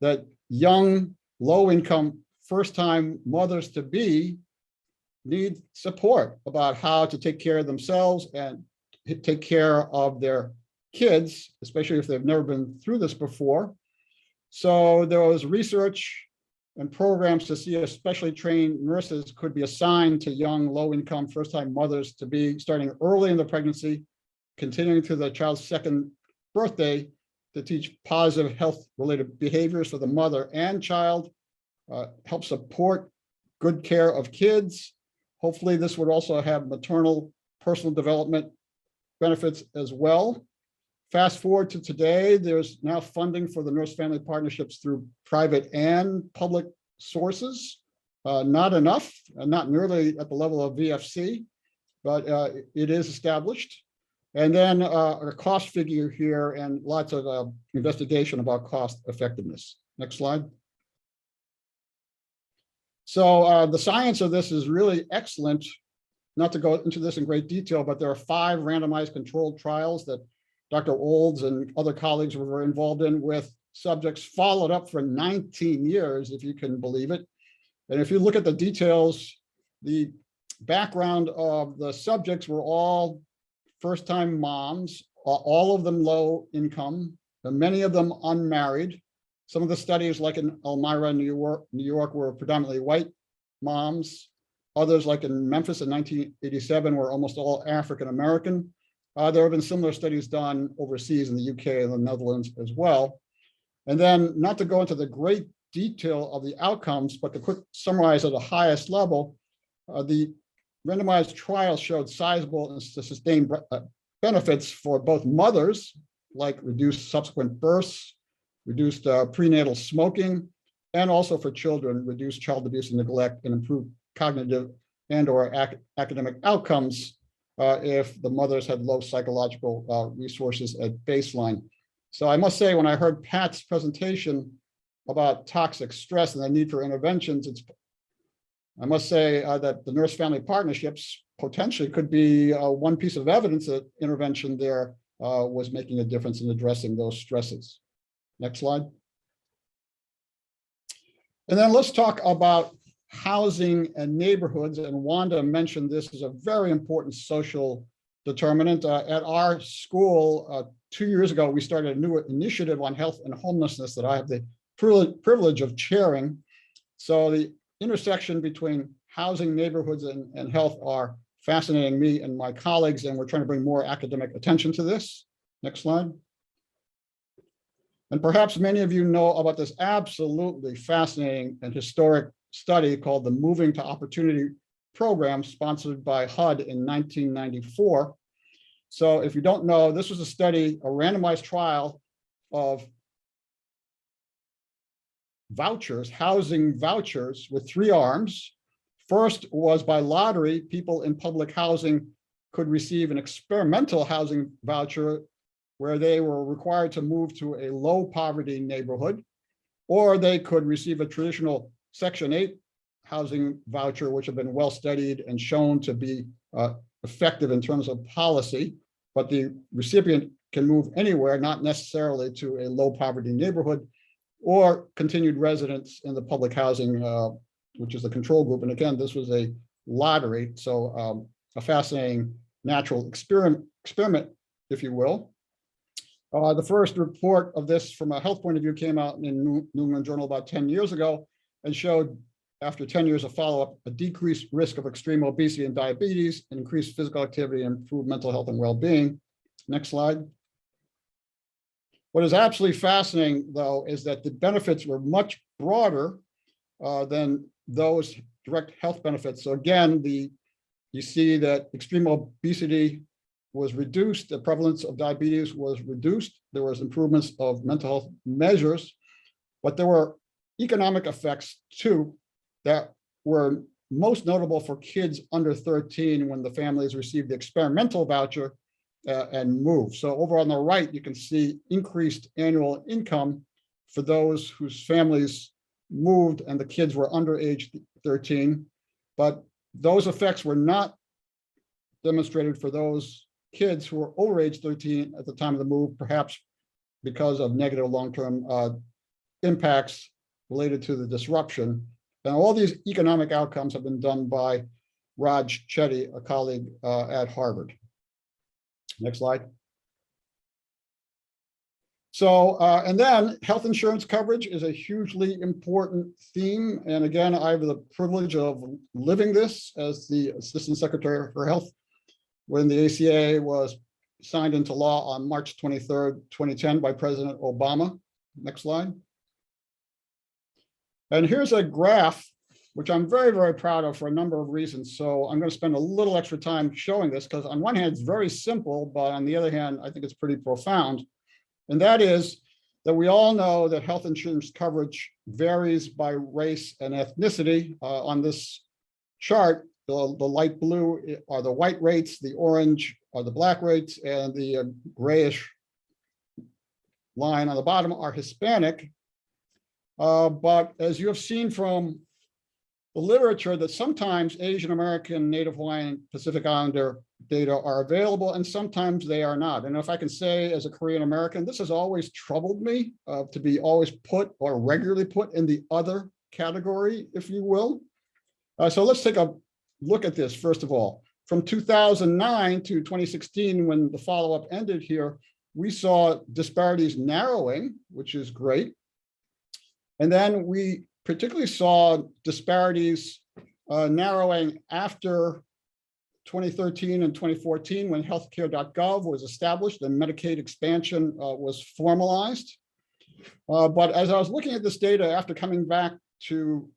that young, low-income, first-time mothers-to-be need support about how to take care of themselves and take care of their kids, especially if they've never been through this before. So there was research and programs to see if specially trained nurses could be assigned to young, low-income, first-time mothers-to-be, starting early in the pregnancy, continuing to the child's second birthday, to teach positive health-related behaviors for the mother and child, help support good care of kids. Hopefully, this would also have maternal personal development benefits as well. Fast forward to today, there's now funding for the nurse-family partnerships through private and public sources. Not enough, not nearly at the level of VFC, but it is established. And then a cost figure here and lots of investigation about cost effectiveness. Next slide. So the science of this is really excellent. Not to go into this in great detail, but there are 5 randomized controlled trials that Dr. Olds and other colleagues were very involved in, with subjects followed up for 19 years, if you can believe it. And if you look at the details, the background of the subjects were all first-time moms, all of them low income, and many of them unmarried. Some of the studies, like in Elmira, New York, were predominantly white moms. Others, like in Memphis in 1987, were almost all African-American. There have been similar studies done overseas in the UK and the Netherlands as well. And then, not to go into the great detail of the outcomes, but to quick summarize at the highest level, the randomized trials showed sizable and sustained benefits for both mothers, like reduced subsequent births, reduced prenatal smoking, and also for children, reduced child abuse and neglect, and improved cognitive and/or academic outcomes if the mothers had low psychological resources at baseline. So I must say, when I heard Pat's presentation about toxic stress and the need for interventions, I must say that the nurse-family partnerships potentially could be one piece of evidence that intervention there was making a difference in addressing those stresses. Next slide. And then let's talk about housing and neighborhoods. And Wanda mentioned this is a very important social determinant. At our school, 2 years ago, we started a new initiative on health and homelessness that I have the privilege of chairing. So the intersection between housing, neighborhoods, and health are fascinating me and my colleagues, and we're trying to bring more academic attention to this. Next slide. And perhaps many of you know about this absolutely fascinating and historic study called the Moving to Opportunity program, sponsored by HUD in 1994. So if you don't know, this was a study, a randomized trial of vouchers, housing vouchers, with 3 arms. First was by lottery. People in public housing could receive an experimental housing voucher where they were required to move to a low poverty neighborhood, or they could receive a traditional Section 8 housing voucher, which have been well studied and shown to be effective in terms of policy. but the recipient can move anywhere, not necessarily to a low poverty neighborhood or continued residence in the public housing, which is the control group. And again, this was a lottery, so a fascinating natural experiment, if you will. The first report of this from a health point of view came out in New England Journal about 10 years ago and showed, after 10 years of follow-up, a decreased risk of extreme obesity and diabetes, and increased physical activity, and improved mental health and well-being. Next slide. What is absolutely fascinating, though, is that the benefits were much broader than those direct health benefits. So again, you see that extreme obesity was reduced, the prevalence of diabetes was reduced, there was improvements of mental health measures, but there were economic effects too that were most notable for kids under 13 when the families received the experimental voucher and moved. So over on the right, you can see increased annual income for those whose families moved and the kids were under age 13, but those effects were not demonstrated for those kids who were over age 13 at the time of the move, perhaps because of negative long-term impacts related to the disruption. And all these economic outcomes have been done by Raj Chetty, a colleague at Harvard. Next slide. So, and then health insurance coverage is a hugely important theme. And again, I have the privilege of living this as the Assistant Secretary for Health when the ACA was signed into law on March 23rd, 2010 by President Obama. Next slide. And here's a graph, which I'm very, very proud of for a number of reasons. So I'm going to spend a little extra time showing this because on one hand, it's very simple, but on the other hand, I think it's pretty profound. And that is that we all know that health insurance coverage varies by race and ethnicity. On this chart, the light blue are the white rates, the orange are the black rates, and the grayish line on the bottom are Hispanic. But as you have seen from the literature, that sometimes Asian American, Native Hawaiian, Pacific Islander data are available, and sometimes they are not. And if I can say, as a Korean American, this has always troubled me to be always put or regularly put in the other category, if you will. So let's take a look at this, first of all. From 2009 to 2016, when the follow-up ended here, we saw disparities narrowing, which is great. And then we particularly saw disparities narrowing after 2013 and 2014 when healthcare.gov was established and Medicaid expansion was formalized. But as I was looking at this data after coming back to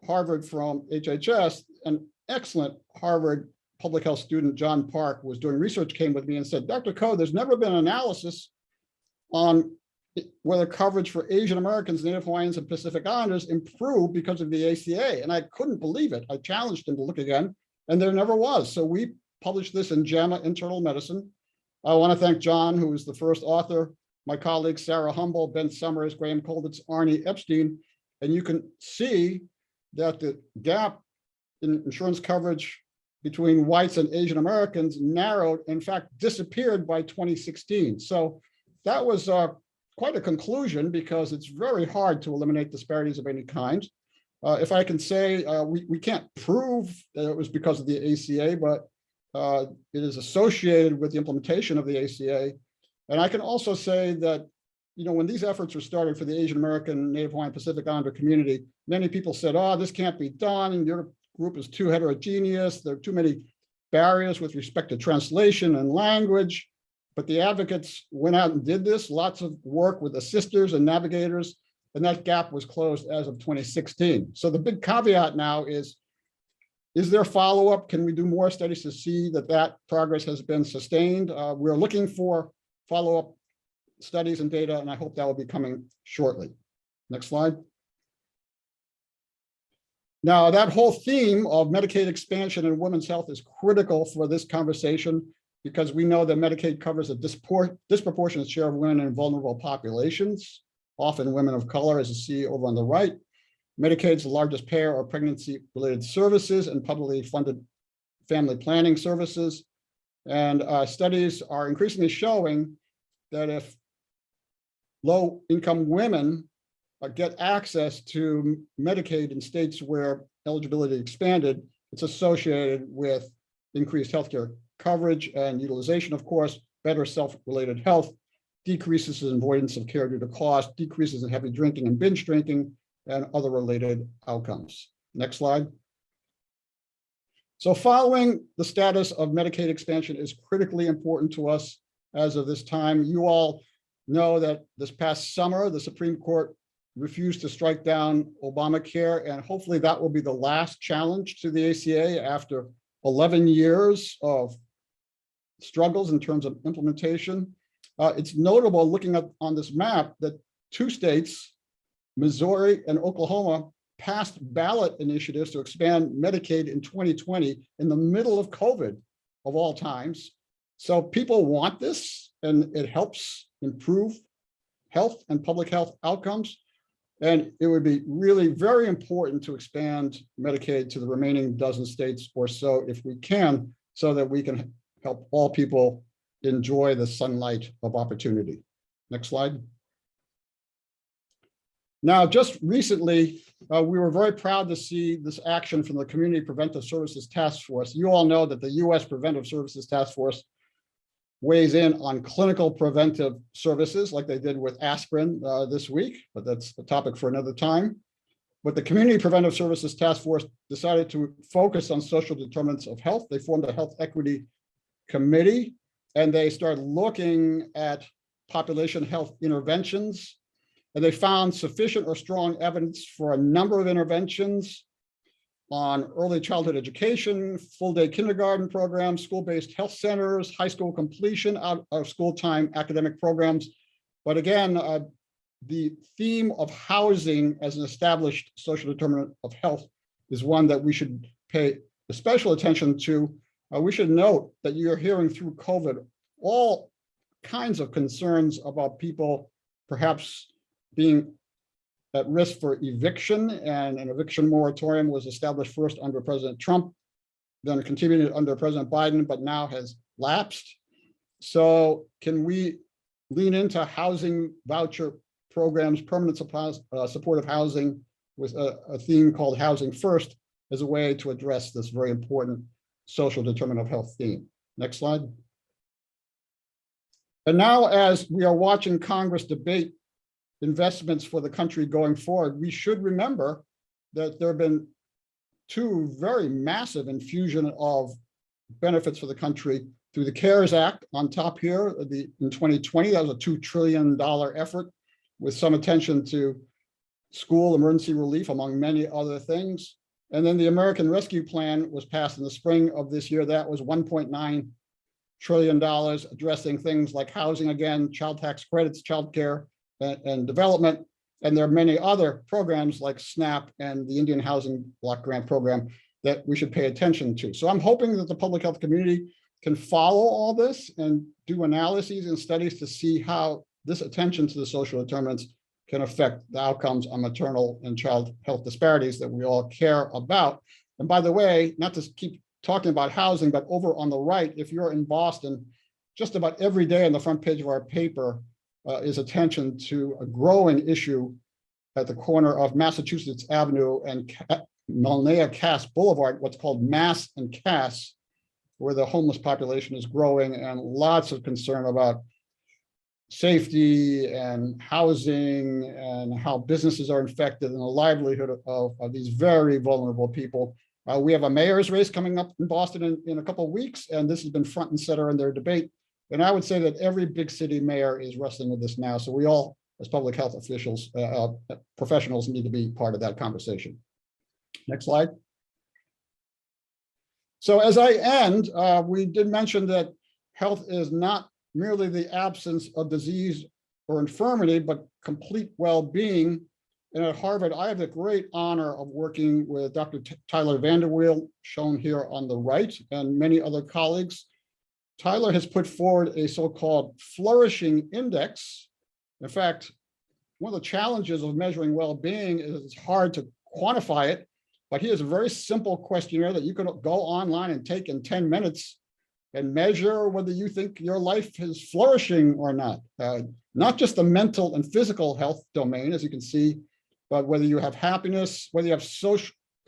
Harvard from HHS, an excellent Harvard public health student, John Park, was doing research, came with me and said, Dr. Koh, there's never been an analysis on whether coverage for Asian Americans, Native Hawaiians, and Pacific Islanders improved because of the ACA. And I couldn't believe it. I challenged him to look again, and there never was. So we published this in JAMA Internal Medicine. I want to thank John, who is the first author, my colleagues, Sarah Humble, Ben Summers, Graham Kolditz, Arnie Epstein. And you can see that the gap in insurance coverage between whites and Asian Americans narrowed, in fact, disappeared by 2016. So that was quite a conclusion because it's very hard to eliminate disparities of any kind. If I can say, we can't prove that it was because of the ACA, but it is associated with the implementation of the ACA. And I can also say that, you know, when these efforts were started for the Asian American, Native Hawaiian, Pacific Islander community, many people said, oh, this can't be done. Your group is too heterogeneous. There are too many barriers with respect to translation and language. But the advocates went out and did this, lots of work with assisters and navigators, and that gap was closed as of 2016. So the big caveat now is there follow-up? Can we do more studies to see that that progress has been sustained? We're looking for follow-up studies and data, and I hope that will be coming shortly. Next slide. Now, that whole theme of Medicaid expansion and women's health is critical for this conversation because we know that Medicaid covers a disproportionate share of women in vulnerable populations, often women of color, as you see over on the right. Medicaid is the largest payer of pregnancy-related services and publicly funded family planning services. And studies are increasingly showing that if low-income women get access to Medicaid in states where eligibility expanded, it's associated with increased healthcare coverage and utilization, of course, better self-related health, decreases in avoidance of care due to cost, decreases in heavy drinking and binge drinking, and other related outcomes. Next slide. So following the status of Medicaid expansion is critically important to us as of this time. You all know that this past summer, the Supreme Court refused to strike down Obamacare, and hopefully that will be the last challenge to the ACA after 11 years of struggles in terms of implementation. It's notable looking at on this map that 2 states, Missouri and Oklahoma, passed ballot initiatives to expand Medicaid in 2020 in the middle of COVID of all times. So people want this, and it helps improve health and public health outcomes. And it would be really very important to expand Medicaid to the remaining dozen states or so if we can, so that we can help all people enjoy the sunlight of opportunity. Next slide. Now, just recently, we were very proud to see this action from the Community Preventive Services Task Force. You all know that the U.S. Preventive Services Task Force weighs in on clinical preventive services like they did with aspirin this week, but that's a topic for another time. But the Community Preventive Services Task Force decided to focus on social determinants of health. They formed a health equity committee, and they started looking at population health interventions, and they found sufficient or strong evidence for a number of interventions on early childhood education, full-day kindergarten programs, school-based health centers, high school completion, out of school time academic programs. But again, the theme of housing as an established social determinant of health is one that we should pay special attention to. We should note that you're hearing through COVID all kinds of concerns about people perhaps being at risk for eviction, and an eviction moratorium was established first under President Trump, then continued under President Biden, but now has lapsed. So can we lean into housing voucher programs, permanent supportive housing, with a theme called Housing First as a way to address this very important social determinant of health theme? Next slide. And now, as we are watching Congress debate investments for the country going forward, we should remember that there have been 2 very massive infusion of benefits for the country through the CARES Act on top here. In 2020, that was a $2 trillion effort with some attention to school emergency relief, among many other things. And then the American Rescue Plan was passed in the spring of this year. That was $1.9 trillion, addressing things like housing again, child tax credits, childcare, and development. And there are many other programs like SNAP and the Indian Housing Block Grant Program that we should pay attention to. So I'm hoping that the public health community can follow all this and do analyses and studies to see how this attention to the social determinants can affect the outcomes on maternal and child health disparities that we all care about. And by the way, not to keep talking about housing, but over on the right, if you're in Boston, just about every day on the front page of our paper is attention to a growing issue at the corner of Massachusetts Avenue and Malnea Cass Boulevard, what's called Mass and Cass, where the homeless population is growing, and lots of concern about safety and housing and how businesses are infected and the livelihood of these very vulnerable people. We have a mayor's race coming up in Boston in a couple of weeks, and this has been front and center in their debate. And I would say that every big city mayor is wrestling with this now. So we all, as public health officials, professionals, need to be part of that conversation. Next slide. So as I end, we did mention that health is not merely the absence of disease or infirmity, but complete well-being. And at Harvard, I have the great honor of working with Dr. Tyler Vanderweel, shown here on the right, and many other colleagues. Tyler has put forward a so-called Flourishing Index. In fact, one of the challenges of measuring well-being is it's hard to quantify it, but he has a very simple questionnaire that you can go online and take in 10 minutes and measure whether you think your life is flourishing or not. Not just the mental and physical health domain, as you can see, but whether you have happiness, whether you have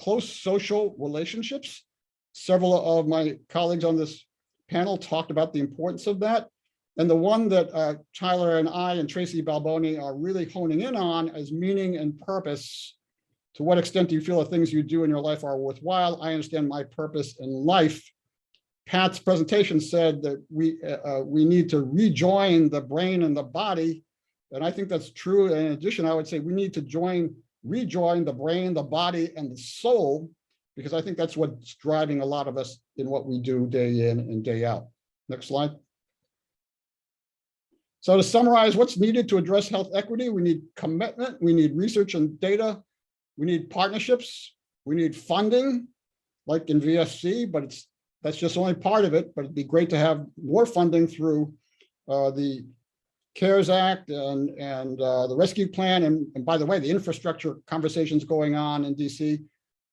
close social relationships. Several of my colleagues on this panel talked about the importance of that. And the one that Tyler and I and Tracy Balboni are really honing in on is meaning and purpose. To what extent do you feel the things you do in your life are worthwhile? I understand my purpose in life. Pat's presentation said that we need to rejoin the brain and the body. And I think that's true. In addition, I would say we need to rejoin the brain, the body, and the soul, because I think that's what's driving a lot of us in what we do day in and day out. Next slide. So to summarize what's needed to address health equity, we need commitment, we need research and data, we need partnerships, we need funding, like in VSC, but that's just only part of it, but it'd be great to have more funding through the CARES Act and the rescue plan. And by the way, the infrastructure conversations going on in DC.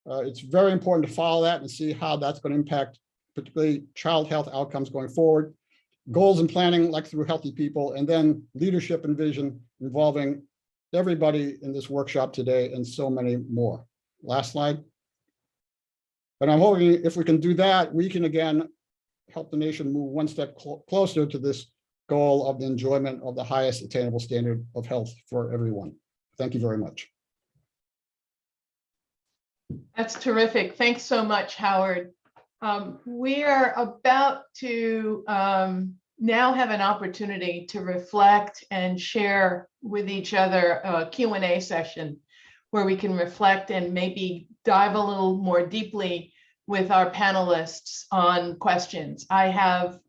It's very important to follow that and see how that's going to impact particularly child health outcomes going forward. Goals and planning, like through Healthy People, and then leadership and vision involving everybody in this workshop today and so many more. Last slide. And I'm hoping if we can do that, we can again help the nation move one step closer to this goal of the enjoyment of the highest attainable standard of health for everyone. Thank you very much.
That's terrific. Thanks so much, Howard. We are about to now have an opportunity to reflect and share with each other a Q&A session where we can reflect and maybe dive a little more deeply with our panelists on questions. I have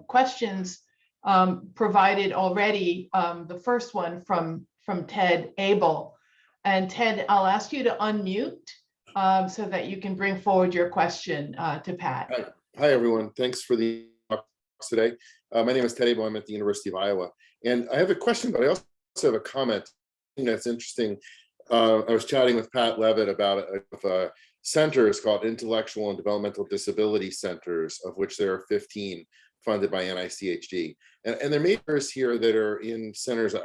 questions provided already. The first one from Ted Abel. And Ted, I'll ask you to unmute so that you can bring forward your question to Pat.
Hi, everyone. Thanks for the talk today. My name is Ted Abel. I'm at the University of Iowa. And I have a question, but I also have a comment. That's interesting. I was chatting with Pat Levitt about centers called Intellectual and Developmental Disability Centers, of which there are 15 funded by NICHD. And there are makers here that are in centers.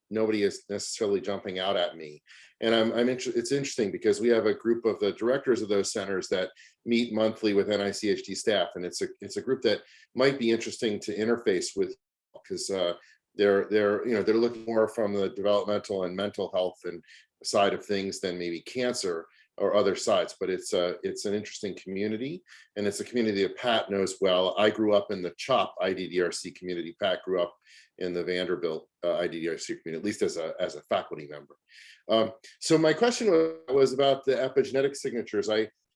Nobody is necessarily jumping out at me. And it's interesting because we have a group of the directors of those centers that meet monthly with NICHD staff. And it's a group that might be interesting to interface with because they're looking more from the developmental and mental health and side of things than maybe cancer or other sides, but it's an interesting community, and it's a community that Pat knows well. I grew up in the CHOP IDDRC community. Pat grew up in the Vanderbilt IDDRC community, at least as a faculty member. So my question was about the epigenetic signatures.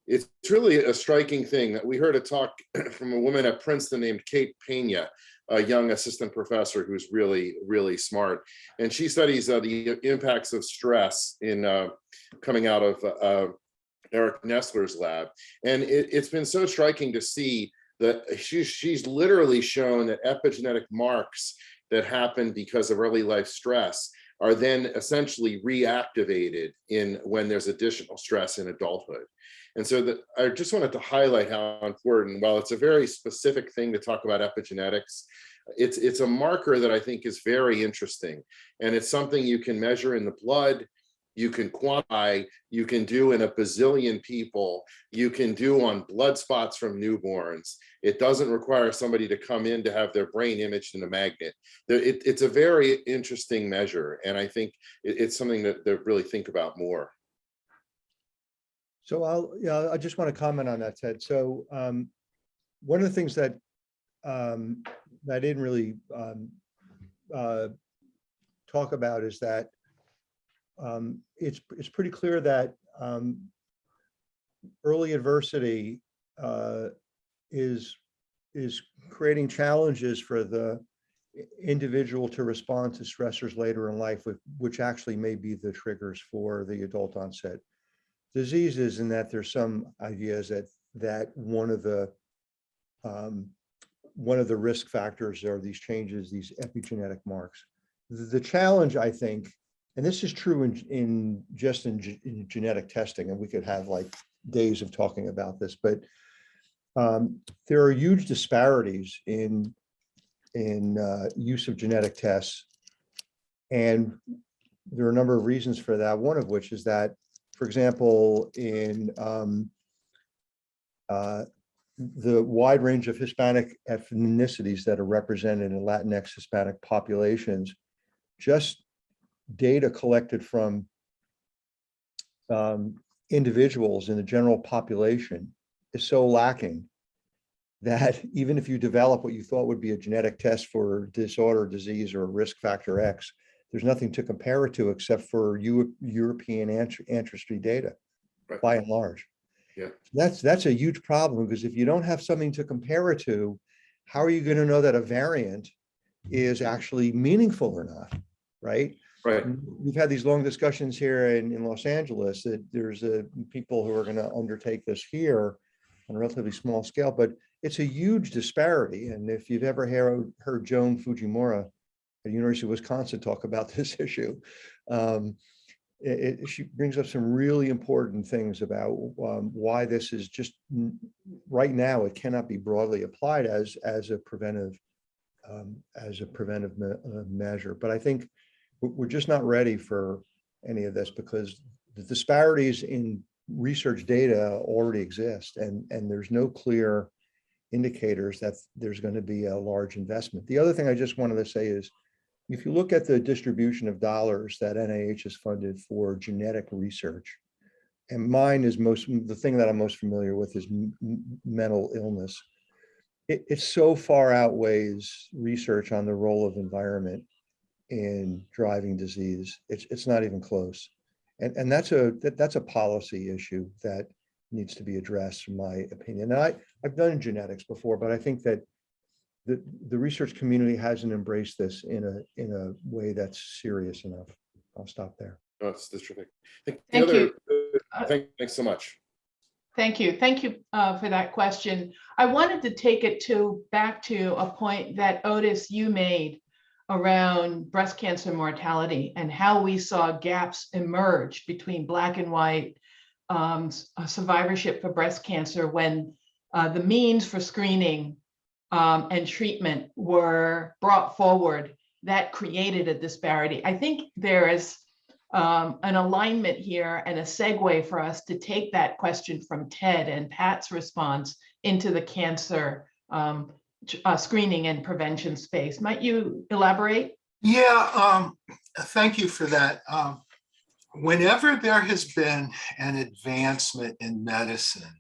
It's really a striking thing that we heard a talk from a woman at Princeton named Kate Pena, a young assistant professor who's really, really smart. And she studies the impacts of stress in coming out of Eric Nestler's lab. And it's been so striking to see that she's literally shown that epigenetic marks that happen because of early life stress are then essentially reactivated when there's additional stress in adulthood. And so I just wanted to highlight how important, while it's a very specific thing to talk about epigenetics, it's a marker that I think is very interesting. And it's something you can measure in the blood, you can quantify, you can do in a bazillion people, you can do on blood spots from newborns. It doesn't require somebody to come in to have their brain imaged in a magnet. It's a very interesting measure. And I think it's something that they really think about more.
So I just want to comment on that, Ted. So one of the things that I didn't really talk about is that it's pretty clear that early adversity is creating challenges for the individual to respond to stressors later in life, which actually may be the triggers for the adult onset diseases, and that there's some ideas that one of the risk factors are these changes, these epigenetic marks. The challenge, I think, and this is true in genetic testing, and we could have like days of talking about this, but There are huge disparities in use of genetic tests. And there are a number of reasons for that. One of which is that, for example, in the wide range of Hispanic ethnicities that are represented in Latinx Hispanic populations, just data collected from individuals in the general population is so lacking that even if you develop what you thought would be a genetic test for disorder, disease, or risk factor X, there's nothing to compare it to except for European ancestry data,
Right.
by and large.
Yeah.
That's a huge problem, because if you don't have something to compare it to, how are you going to know that a variant is actually meaningful or not, right?
Right.
We've had these long discussions here in Los Angeles that there's people who are going to undertake this here on a relatively small scale, but it's a huge disparity. And if you've ever heard Joan Fujimura at the University of Wisconsin talk about this issue, she brings up some really important things about why this is just right now, it cannot be broadly applied as a preventive measure. But I think we're just not ready for any of this, because the disparities in research data already exist, and there's no clear indicators that there's going to be a large investment. The other thing I just wanted to say is, if you look at the distribution of dollars that NIH has funded for genetic research, and mine is the thing that I'm most familiar with is mental illness, it so far outweighs research on the role of environment in driving disease. It's not even close. And that's a policy issue that needs to be addressed, in my opinion. And I've done genetics before, but I think that the research community hasn't embraced this in a way that's serious enough. I'll stop there.
Oh, that's terrific.
Thank you.
Thanks so much.
Thank you. Thank you for that question. I wanted to take it back to a point that Otis, you made around breast cancer mortality and how we saw gaps emerge between Black and white survivorship for breast cancer when the means for screening and treatment were brought forward. That created a disparity. I think there is an alignment here and a segue for us to take that question from Ted and Pat's response into the cancer screening and prevention space. Might you elaborate?
Yeah, thank you for that. Whenever there has been an advancement in medicine,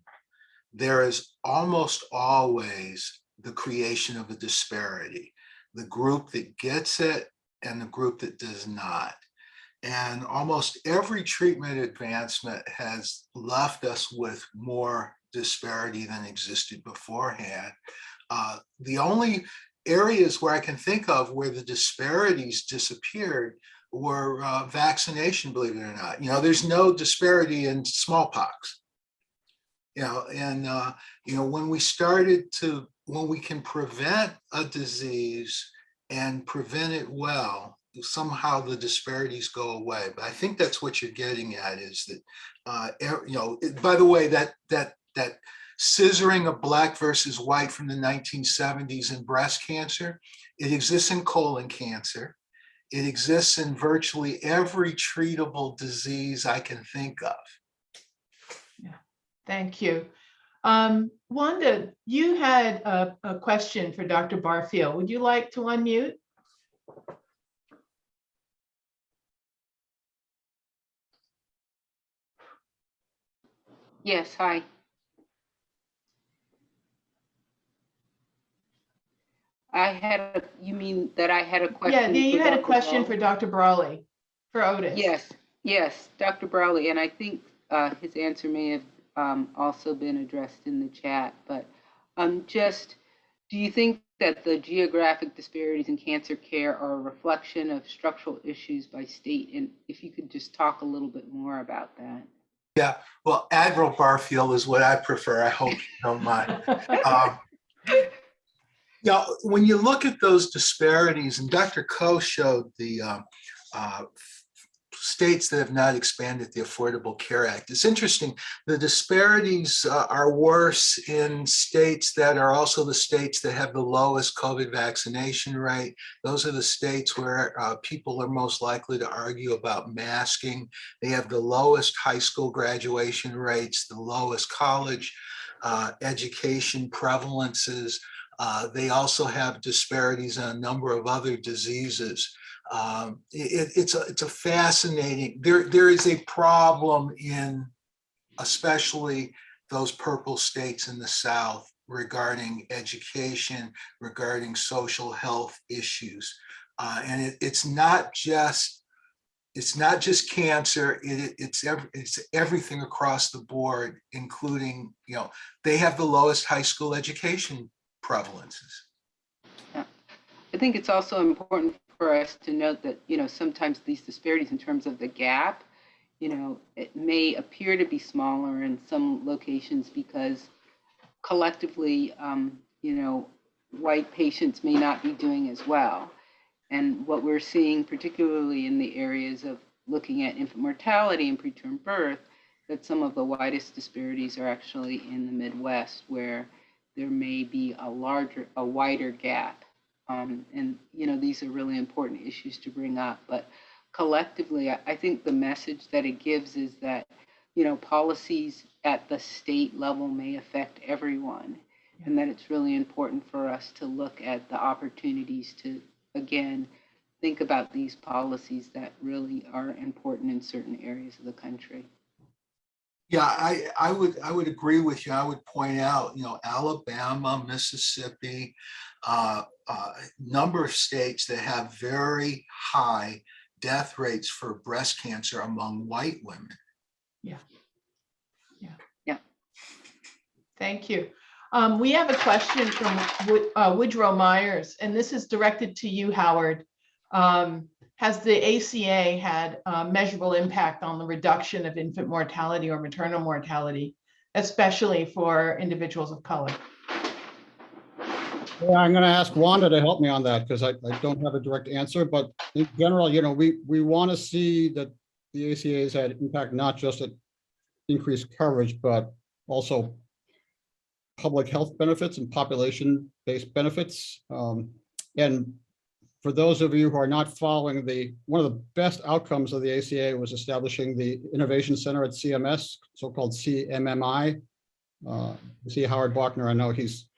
there is almost always the creation of a disparity, the group that gets it and the group that does not. And almost every treatment advancement has left us with more disparity than existed beforehand. The only areas where I can think of where the disparities disappeared were vaccination, believe it or not. There's no disparity in smallpox. And when we can prevent a disease and prevent it well, somehow the disparities go away. But I think that's what you're getting at, is that, by the way, that scissoring of Black versus white from the 1970s in breast cancer, it exists in colon cancer. It exists in virtually every treatable disease I can think of.
Yeah, thank you. Wanda, you had a question for Dr. Barfield. Would you like to unmute?
Yes, hi. You mean that I had a question?
Yeah, you had a
Dr.
question
Brawley?
for Dr. Brawley, for Otis.
Yes, Dr. Brawley, and I think his answer may have also been addressed in the chat, but do you think that the geographic disparities in cancer care are a reflection of structural issues by state? And if you could just talk a little bit more about that.
Yeah, well, Admiral Barfield is what I prefer. I hope you don't mind. When you look at those disparities, and Dr. Koh showed the states that have not expanded the Affordable Care Act. It's interesting, the disparities are worse in states that are also the states that have the lowest COVID vaccination rate. Those are the states where people are most likely to argue about masking. They have the lowest high school graduation rates, the lowest college education prevalences. They also have disparities on a number of other diseases. It's a fascinating, there is a problem in especially those purple states in the South regarding education, regarding social health issues. And it's not just cancer, it's everything across the board, including, they have the lowest high school education prevalences.
Yeah. I think it's also important for us to note that, sometimes these disparities in terms of the gap, it may appear to be smaller in some locations because collectively, white patients may not be doing as well. And what we're seeing, particularly in the areas of looking at infant mortality and preterm birth, that some of the widest disparities are actually in the Midwest, where there may be a wider gap. And these are really important issues to bring up. But collectively, I think the message that it gives is that, policies at the state level may affect everyone, and that it's really important for us to look at the opportunities to, again, think about these policies that really are important in certain areas of the country.
Yeah, I would agree with you. I would point out, Alabama, Mississippi, number of states that have very high death rates for breast cancer among white women.
Yeah.
Yeah.
Thank you. We have a question from Woodrow Myers, and this is directed to you, Howard. Has the ACA had a measurable impact on the reduction of infant mortality or maternal mortality, especially for individuals of color?
Yeah, I'm going to ask Wanda to help me on that because I don't have a direct answer. But in general, we want to see that the ACA has had impact not just at increased coverage, but also public health benefits and population-based benefits. And for those of you who are not following, one of the best outcomes of the ACA was establishing the Innovation Center at CMS, so-called CMMI. You see Howard Bachner, I know he's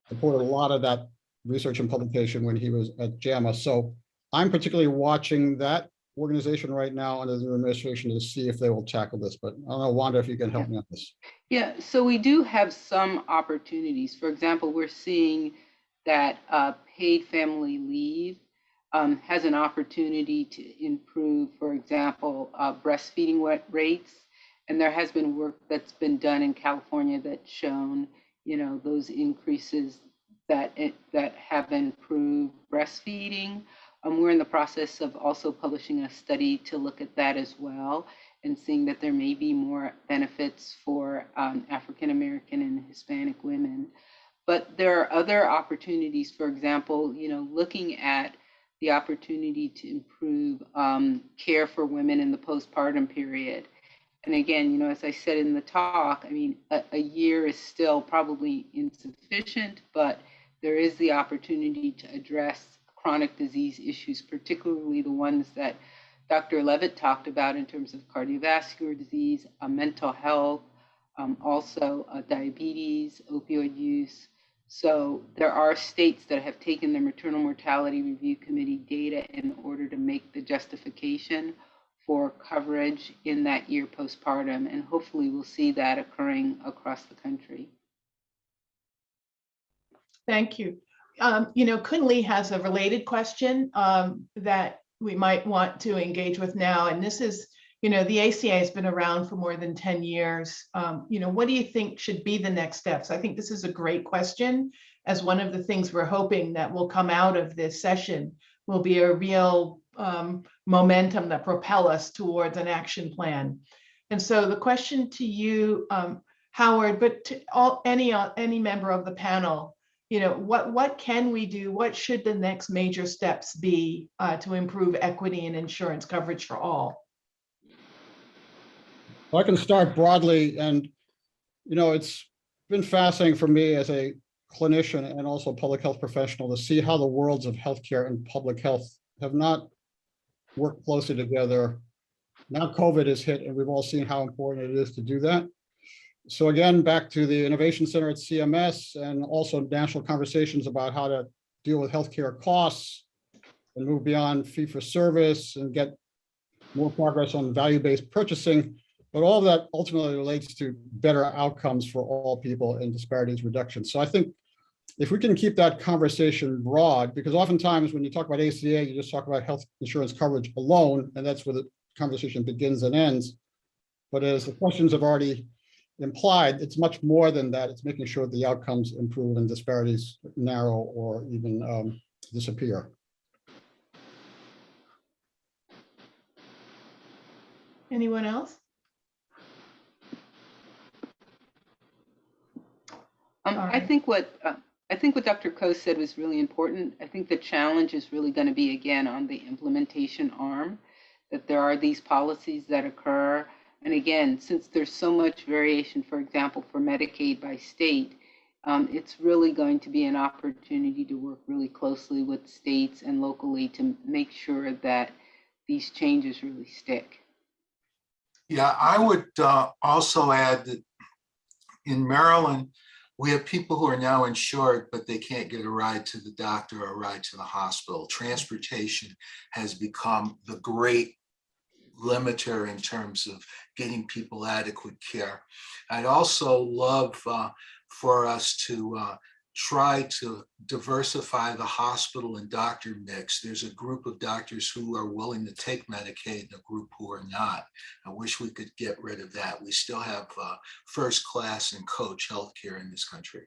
supported a lot of that research and publication when he was at JAMA. So I'm particularly watching that organization right now under the new administration to see if they will tackle this. But I don't know, Wanda, if you can help me on this.
Yeah, so we do have some opportunities. For example, we're seeing that paid family leave has an opportunity to improve, for example, breastfeeding rates. And there has been work that's been done in California that's shown, those increases that have improved breastfeeding. We're in the process of also publishing a study to look at that as well, and seeing that there may be more benefits for African American and Hispanic women. But there are other opportunities, for example, looking at the opportunity to improve care for women in the postpartum period. And again, as I said in the talk, a year is still probably insufficient, but there is the opportunity to address chronic disease issues, particularly the ones that Dr. Levitt talked about in terms of cardiovascular disease, mental health, also diabetes, opioid use. So there are states that have taken their Maternal Mortality Review Committee data in order to make the justification for coverage in that year postpartum, and hopefully we'll see that occurring across the country.
Thank you. Kun Lee has a related question that we might want to engage with now, and this is, the ACA has been around for more than 10 years. What do you think should be the next steps? I think this is a great question, as one of the things we're hoping that will come out of this session will be a real momentum that propel us towards an action plan. And so the question to you, Howard, but to any member of the panel, what can we do? What should the next major steps be to improve equity and insurance coverage for all?
Well, I can start broadly, and it's been fascinating for me as a clinician and also a public health professional to see how the worlds of healthcare and public health have not worked closely together. Now COVID has hit, and we've all seen how important it is to do that. So again, back to the Innovation Center at CMS and also national conversations about how to deal with healthcare costs and move beyond fee for service and get more progress on value-based purchasing. But all of that ultimately relates to better outcomes for all people and disparities reduction. So I think if we can keep that conversation broad, because oftentimes when you talk about ACA, you just talk about health insurance coverage alone, and that's where the conversation begins and ends. But as the questions have already implied, it's much more than that. It's making sure the outcomes improve and disparities narrow or even disappear.
Anyone else?
I think what Dr. Koh said was really important. I think the challenge is really going to be, again, on the implementation arm, that there are these policies that occur. And again, since there's so much variation, for example, for Medicaid by state, it's really going to be an opportunity to work really closely with states and locally to make sure that these changes really stick.
Yeah, I would also add that in Maryland, we have people who are now insured, but they can't get a ride to the doctor or a ride to the hospital. Transportation has become the great limiter in terms of getting people adequate care. I'd also love for us to try to diversify the hospital and doctor mix. There's a group of doctors who are willing to take Medicaid and a group who are not. I wish we could get rid of that. We still have first class and coach healthcare in this country.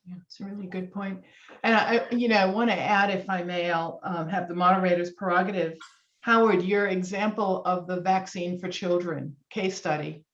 Yeah, it's a really good point. And I want to add, if I may, I'll have the moderator's prerogative. Howard, your example of the vaccine for children case study,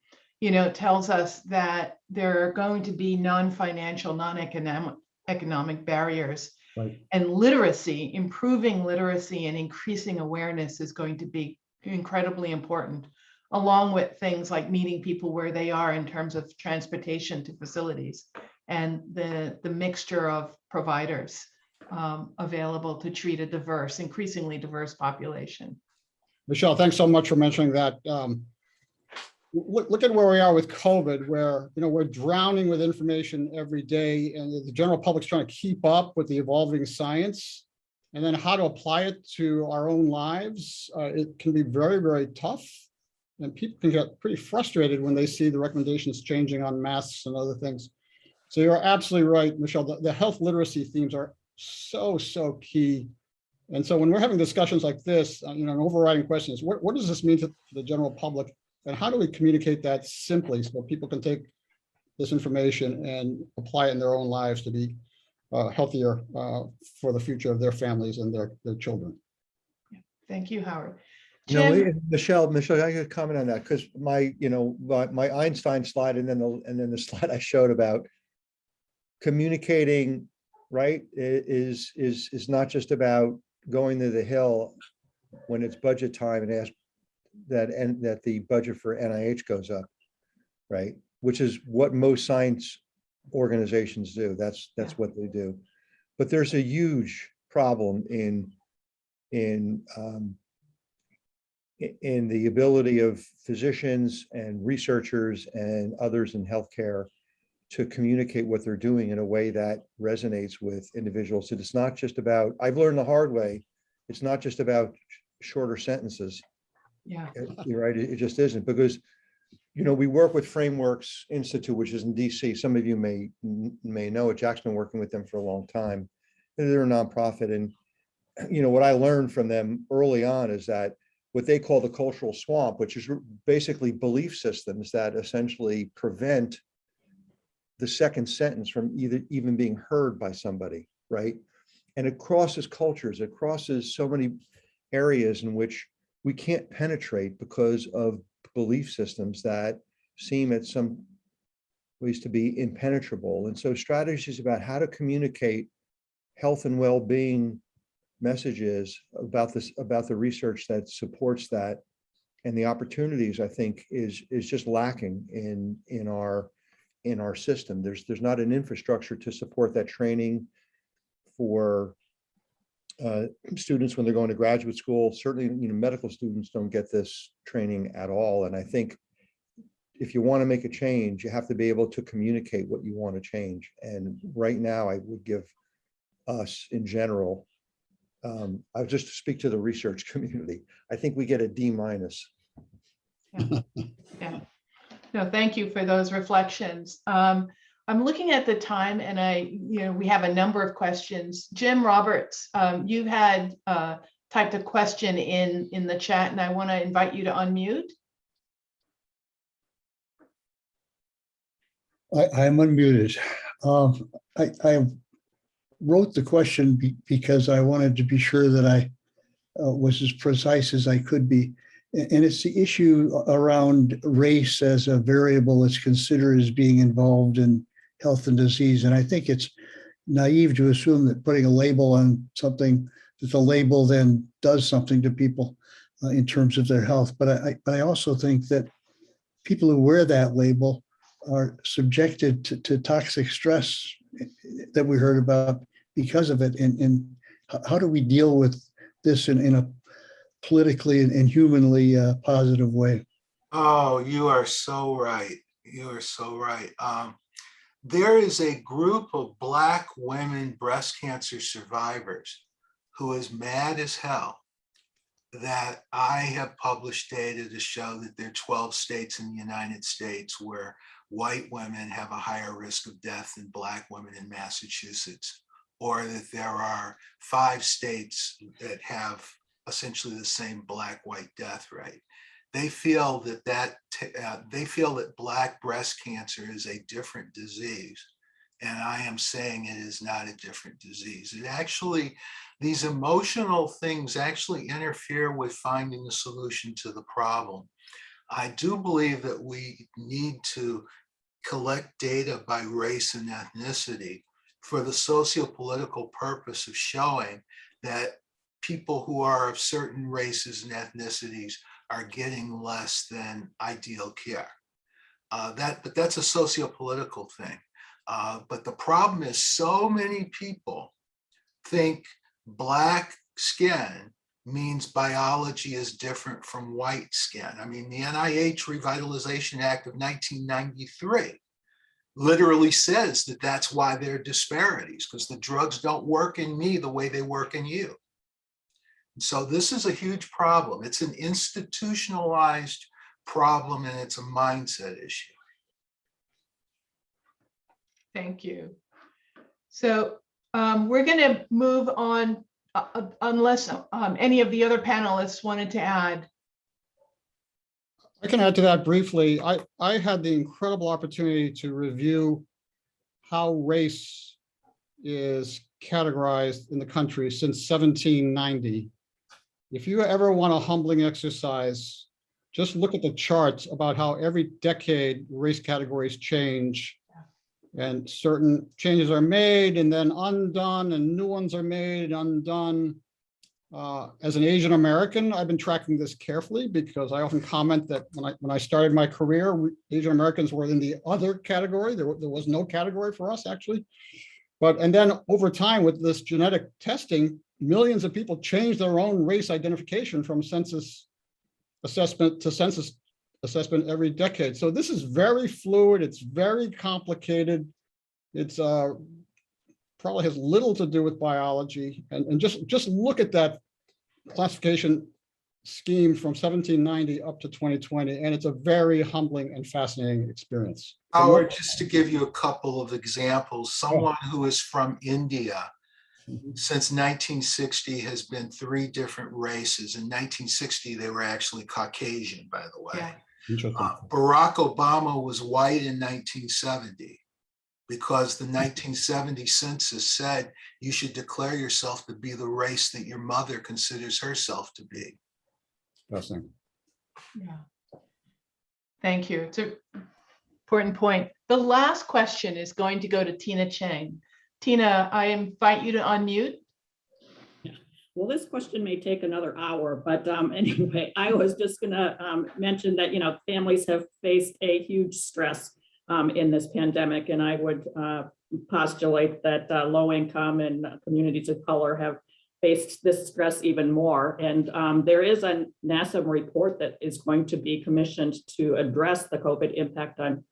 tells us that there are going to be non-financial, non-economic barriers.
Right.
And literacy, improving literacy and increasing awareness is going to be incredibly important, along with things like meeting people where they are in terms of transportation to facilities and the mixture of providers available to treat a increasingly diverse population.
Michelle, thanks so much for mentioning that. Look at where we are with COVID, where we're drowning with information every day, and the general public's trying to keep up with the evolving science, and then how to apply it to our own lives. It can be very, very tough, and people can get pretty frustrated when they see the recommendations changing on masks and other things. So you're absolutely right, Michelle. The health literacy themes are so key. And so when we're having discussions like this, an overriding question is, what does this mean to the general public? And how do we communicate that simply so people can take this information and apply it in their own lives to be healthier for the future of their families and their children?
Thank you, Howard.
Michelle, I could comment on that, because my Einstein slide and then the slide I showed about communicating, right, is not just about going to the Hill when it's budget time and ask that the budget for NIH goes up, right? Which is what most science organizations do. That's what they do. But there's a huge problem in the ability of physicians and researchers and others in healthcare to communicate what they're doing in a way that resonates with individuals. It's not just about, I've learned the hard way, it's not just about shorter sentences.
Yeah,
you're right. It just isn't, because we work with Frameworks Institute, which is in DC. Some of you may know it. Jack's been working with them for a long time. They're a nonprofit, and what I learned from them early on is that what they call the cultural swamp, which is basically belief systems that essentially prevent the second sentence from even being heard by somebody, right? And it crosses cultures. It crosses so many areas in which we can't penetrate because of belief systems that seem at some ways to be impenetrable. And so strategies about how to communicate health and well-being messages about this, about the research that supports that, and the opportunities, I think, is just lacking in our system. There's not an infrastructure to support that training for students when they're going to graduate school. Certainly, medical students don't get this training at all. And I think if you want to make a change, you have to be able to communicate what you want to change. And right now, I would give us in general, I would just speak to the research community. I think we get a D-.
Yeah. No, thank you for those reflections. I'm looking at the time, and we have a number of questions. Jim Roberts, you had typed a question in the chat, and I want to invite you to unmute.
I'm unmuted. I wrote the question because I wanted to be sure that I was as precise as I could be. And it's the issue around race as a variable that's considered as being involved in health and disease. And I think it's naive to assume that putting a label on something, that the label then does something to people in terms of their health. But I also think that people who wear that label are subjected to toxic stress that we heard about because of it. And how do we deal with this in a politically and humanly positive way?
Oh, you are so right. You are so right. There is a group of Black women breast cancer survivors who is mad as hell that I have published data to show that there are 12 states in the United States where white women have a higher risk of death than Black women in Massachusetts, or that there are 5 states that have essentially the same Black-white death rate. They feel that Black breast cancer is a different disease, and I am saying it is not a different disease. It actually, these emotional things actually interfere with finding a solution to the problem. I do believe that we need to collect data by race and ethnicity for the socio-political purpose of showing that people who are of certain races and ethnicities are getting less than ideal care. But that's a socio-political thing. But the problem is so many people think Black skin means biology is different from white skin. I mean, the NIH Revitalization Act of 1993 literally says that that's why there are disparities, because the drugs don't work in me the way they work in you. So this is a huge problem. It's an institutionalized problem, and it's a mindset issue.
Thank you. So we're going to move on unless any of the other panelists wanted to add.
I can add to that briefly. I had the incredible opportunity to review how race is categorized in the country since 1790. If you ever want a humbling exercise, just look at the charts about how every decade race categories change, and certain changes are made and then undone, and new ones are made and undone. As an Asian American, I've been tracking this carefully because I often comment that when I started my career, Asian Americans were in the other category. There was no category for us, actually. And then over time, with this genetic testing, millions of people changed their own race identification from census assessment to census assessment every decade. So this is very fluid. It's very complicated. It's probably has little to do with biology. And just look at that classification scheme from 1790 up to 2020, and it's a very humbling and fascinating experience.
Howard, just to give you a couple of examples, someone who is from India since 1960 has been 3 different races. In 1960, they were actually Caucasian, by the way.
Yeah.
Barack Obama was white in 1970 because the 1970 census said you should declare yourself to be the race that your mother considers herself to be.
Fascinating.
Yeah. Thank you. It's a important point. The last question is going to go to Tina Chang. Tina, I invite you to unmute.
Well, this question may take another hour, but anyway, I was just going to mention that, families have faced a huge stress in this pandemic, and I would postulate that low income and communities of color have faced this stress even more. And there is a NASA report that is going to be commissioned to address the COVID impact on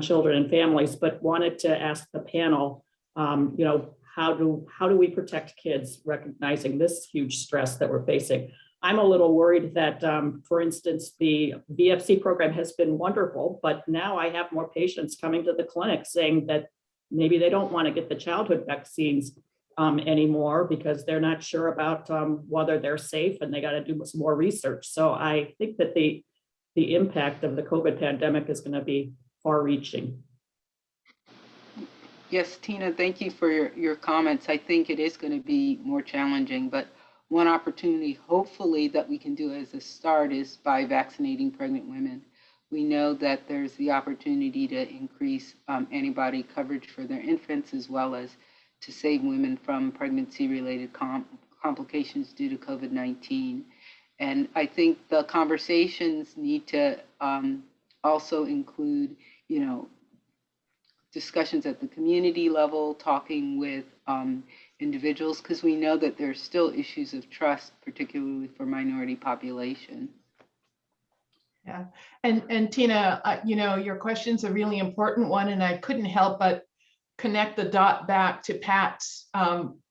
children and families, but wanted to ask the panel, how do we protect kids recognizing this huge stress that we're facing? I'm a little worried that, for instance, the VFC program has been wonderful, but now I have more patients coming to the clinic saying that maybe they don't want to get the childhood vaccines anymore because they're not sure about whether they're safe, and they got to do some more research. So I think that the impact of the COVID pandemic is going to be far-reaching.
Yes, Tina, thank you for your comments. I think it is going to be more challenging, but one opportunity, hopefully, that we can do as a start is by vaccinating pregnant women. We know that there's the opportunity to increase antibody coverage for their infants, as well as to save women from pregnancy-related complications due to COVID-19. And I think the conversations need to also include, discussions at the community level, talking with individuals, because we know that there's still issues of trust, particularly for minority population.
Yeah, and Tina, your question's a really important one, and I couldn't help but connect the dot back to Pat's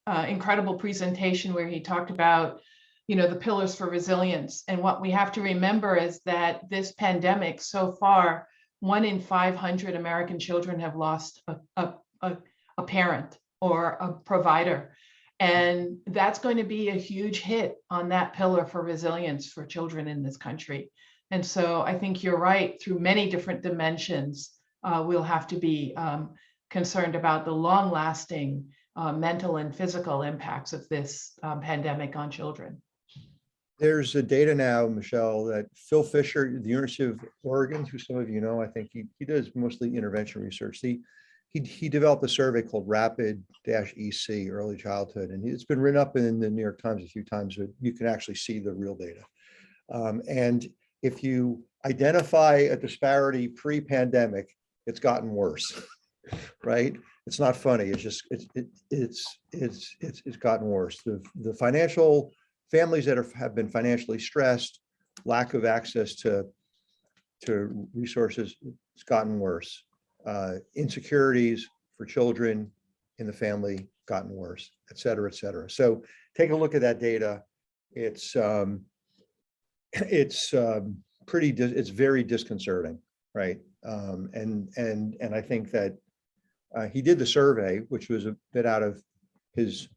incredible presentation where he talked about, the pillars for resilience. And what we have to remember is that this pandemic so far, 1 in 500 American children have lost a parent or a provider. And that's going to be a huge hit on that pillar for resilience for children in this country. And so I think you're right, through many different dimensions, we'll have to be concerned about the long-lasting mental and physical impacts of this pandemic on children.
There's data now, Michelle, that Phil Fisher, the University of Oregon, who some of you know, I think he does mostly intervention research. He developed a survey called Rapid-EC, Early Childhood, and it's been written up in the New York Times a few times, but you can actually see the real data. And if you identify a disparity pre-pandemic, it's gotten worse, right? It's not funny. It's just it's gotten worse. The financial families that have been financially stressed, lack of access to resources, it's gotten worse. Insecurities for children in the family gotten worse, et cetera, et cetera. So take a look at that data. It's very disconcerting, right? And I think that he did the survey, which was a bit out of his.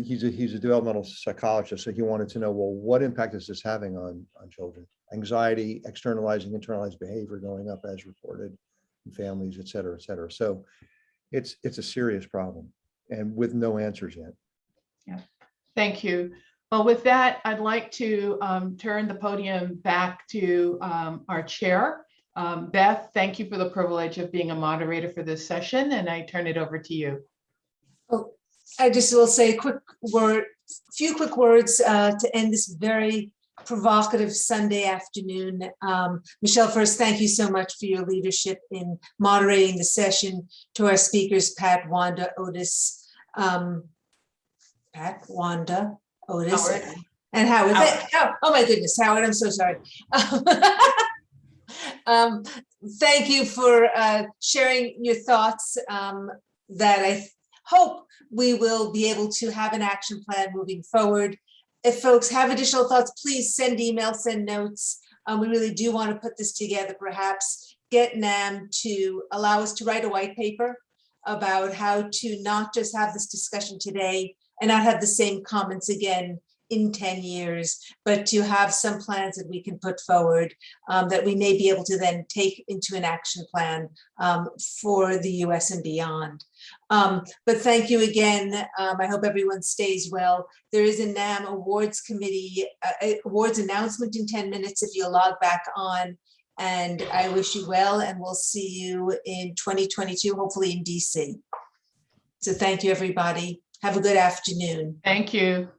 He's a developmental psychologist, so he wanted to know, well, what impact is this having on children? Anxiety, externalizing, internalized behavior going up as reported in families, et cetera, et cetera. So it's a serious problem, and with no answers yet.
Yeah, thank you. Well, with that, I'd like to turn the podium back to our chair. Beth, thank you for the privilege of being a moderator for this session, and I turn it over to you.
Oh, I just will say a few quick words to end this very provocative Sunday afternoon. Michelle, first, thank you so much for your leadership in moderating the session. To our speakers, Pat, Wanda, Otis, Howard. And Howard. Oh my goodness, Howard, I'm so sorry. Thank you for sharing your thoughts that I hope we will be able to have an action plan moving forward. If folks have additional thoughts, please send emails, send notes. We really do want to put this together, perhaps get NAM to allow us to write a white paper about how to not just have this discussion today and not have the same comments again in 10 years, but to have some plans that we can put forward that we may be able to then take into an action plan for the US and beyond. But thank you again. I hope everyone stays well. There is a NAM Awards Committee awards announcement in 10 minutes if you log back on. And I wish you well, and we'll see you in 2022, hopefully in DC. So thank you, everybody. Have a good afternoon.
Thank you.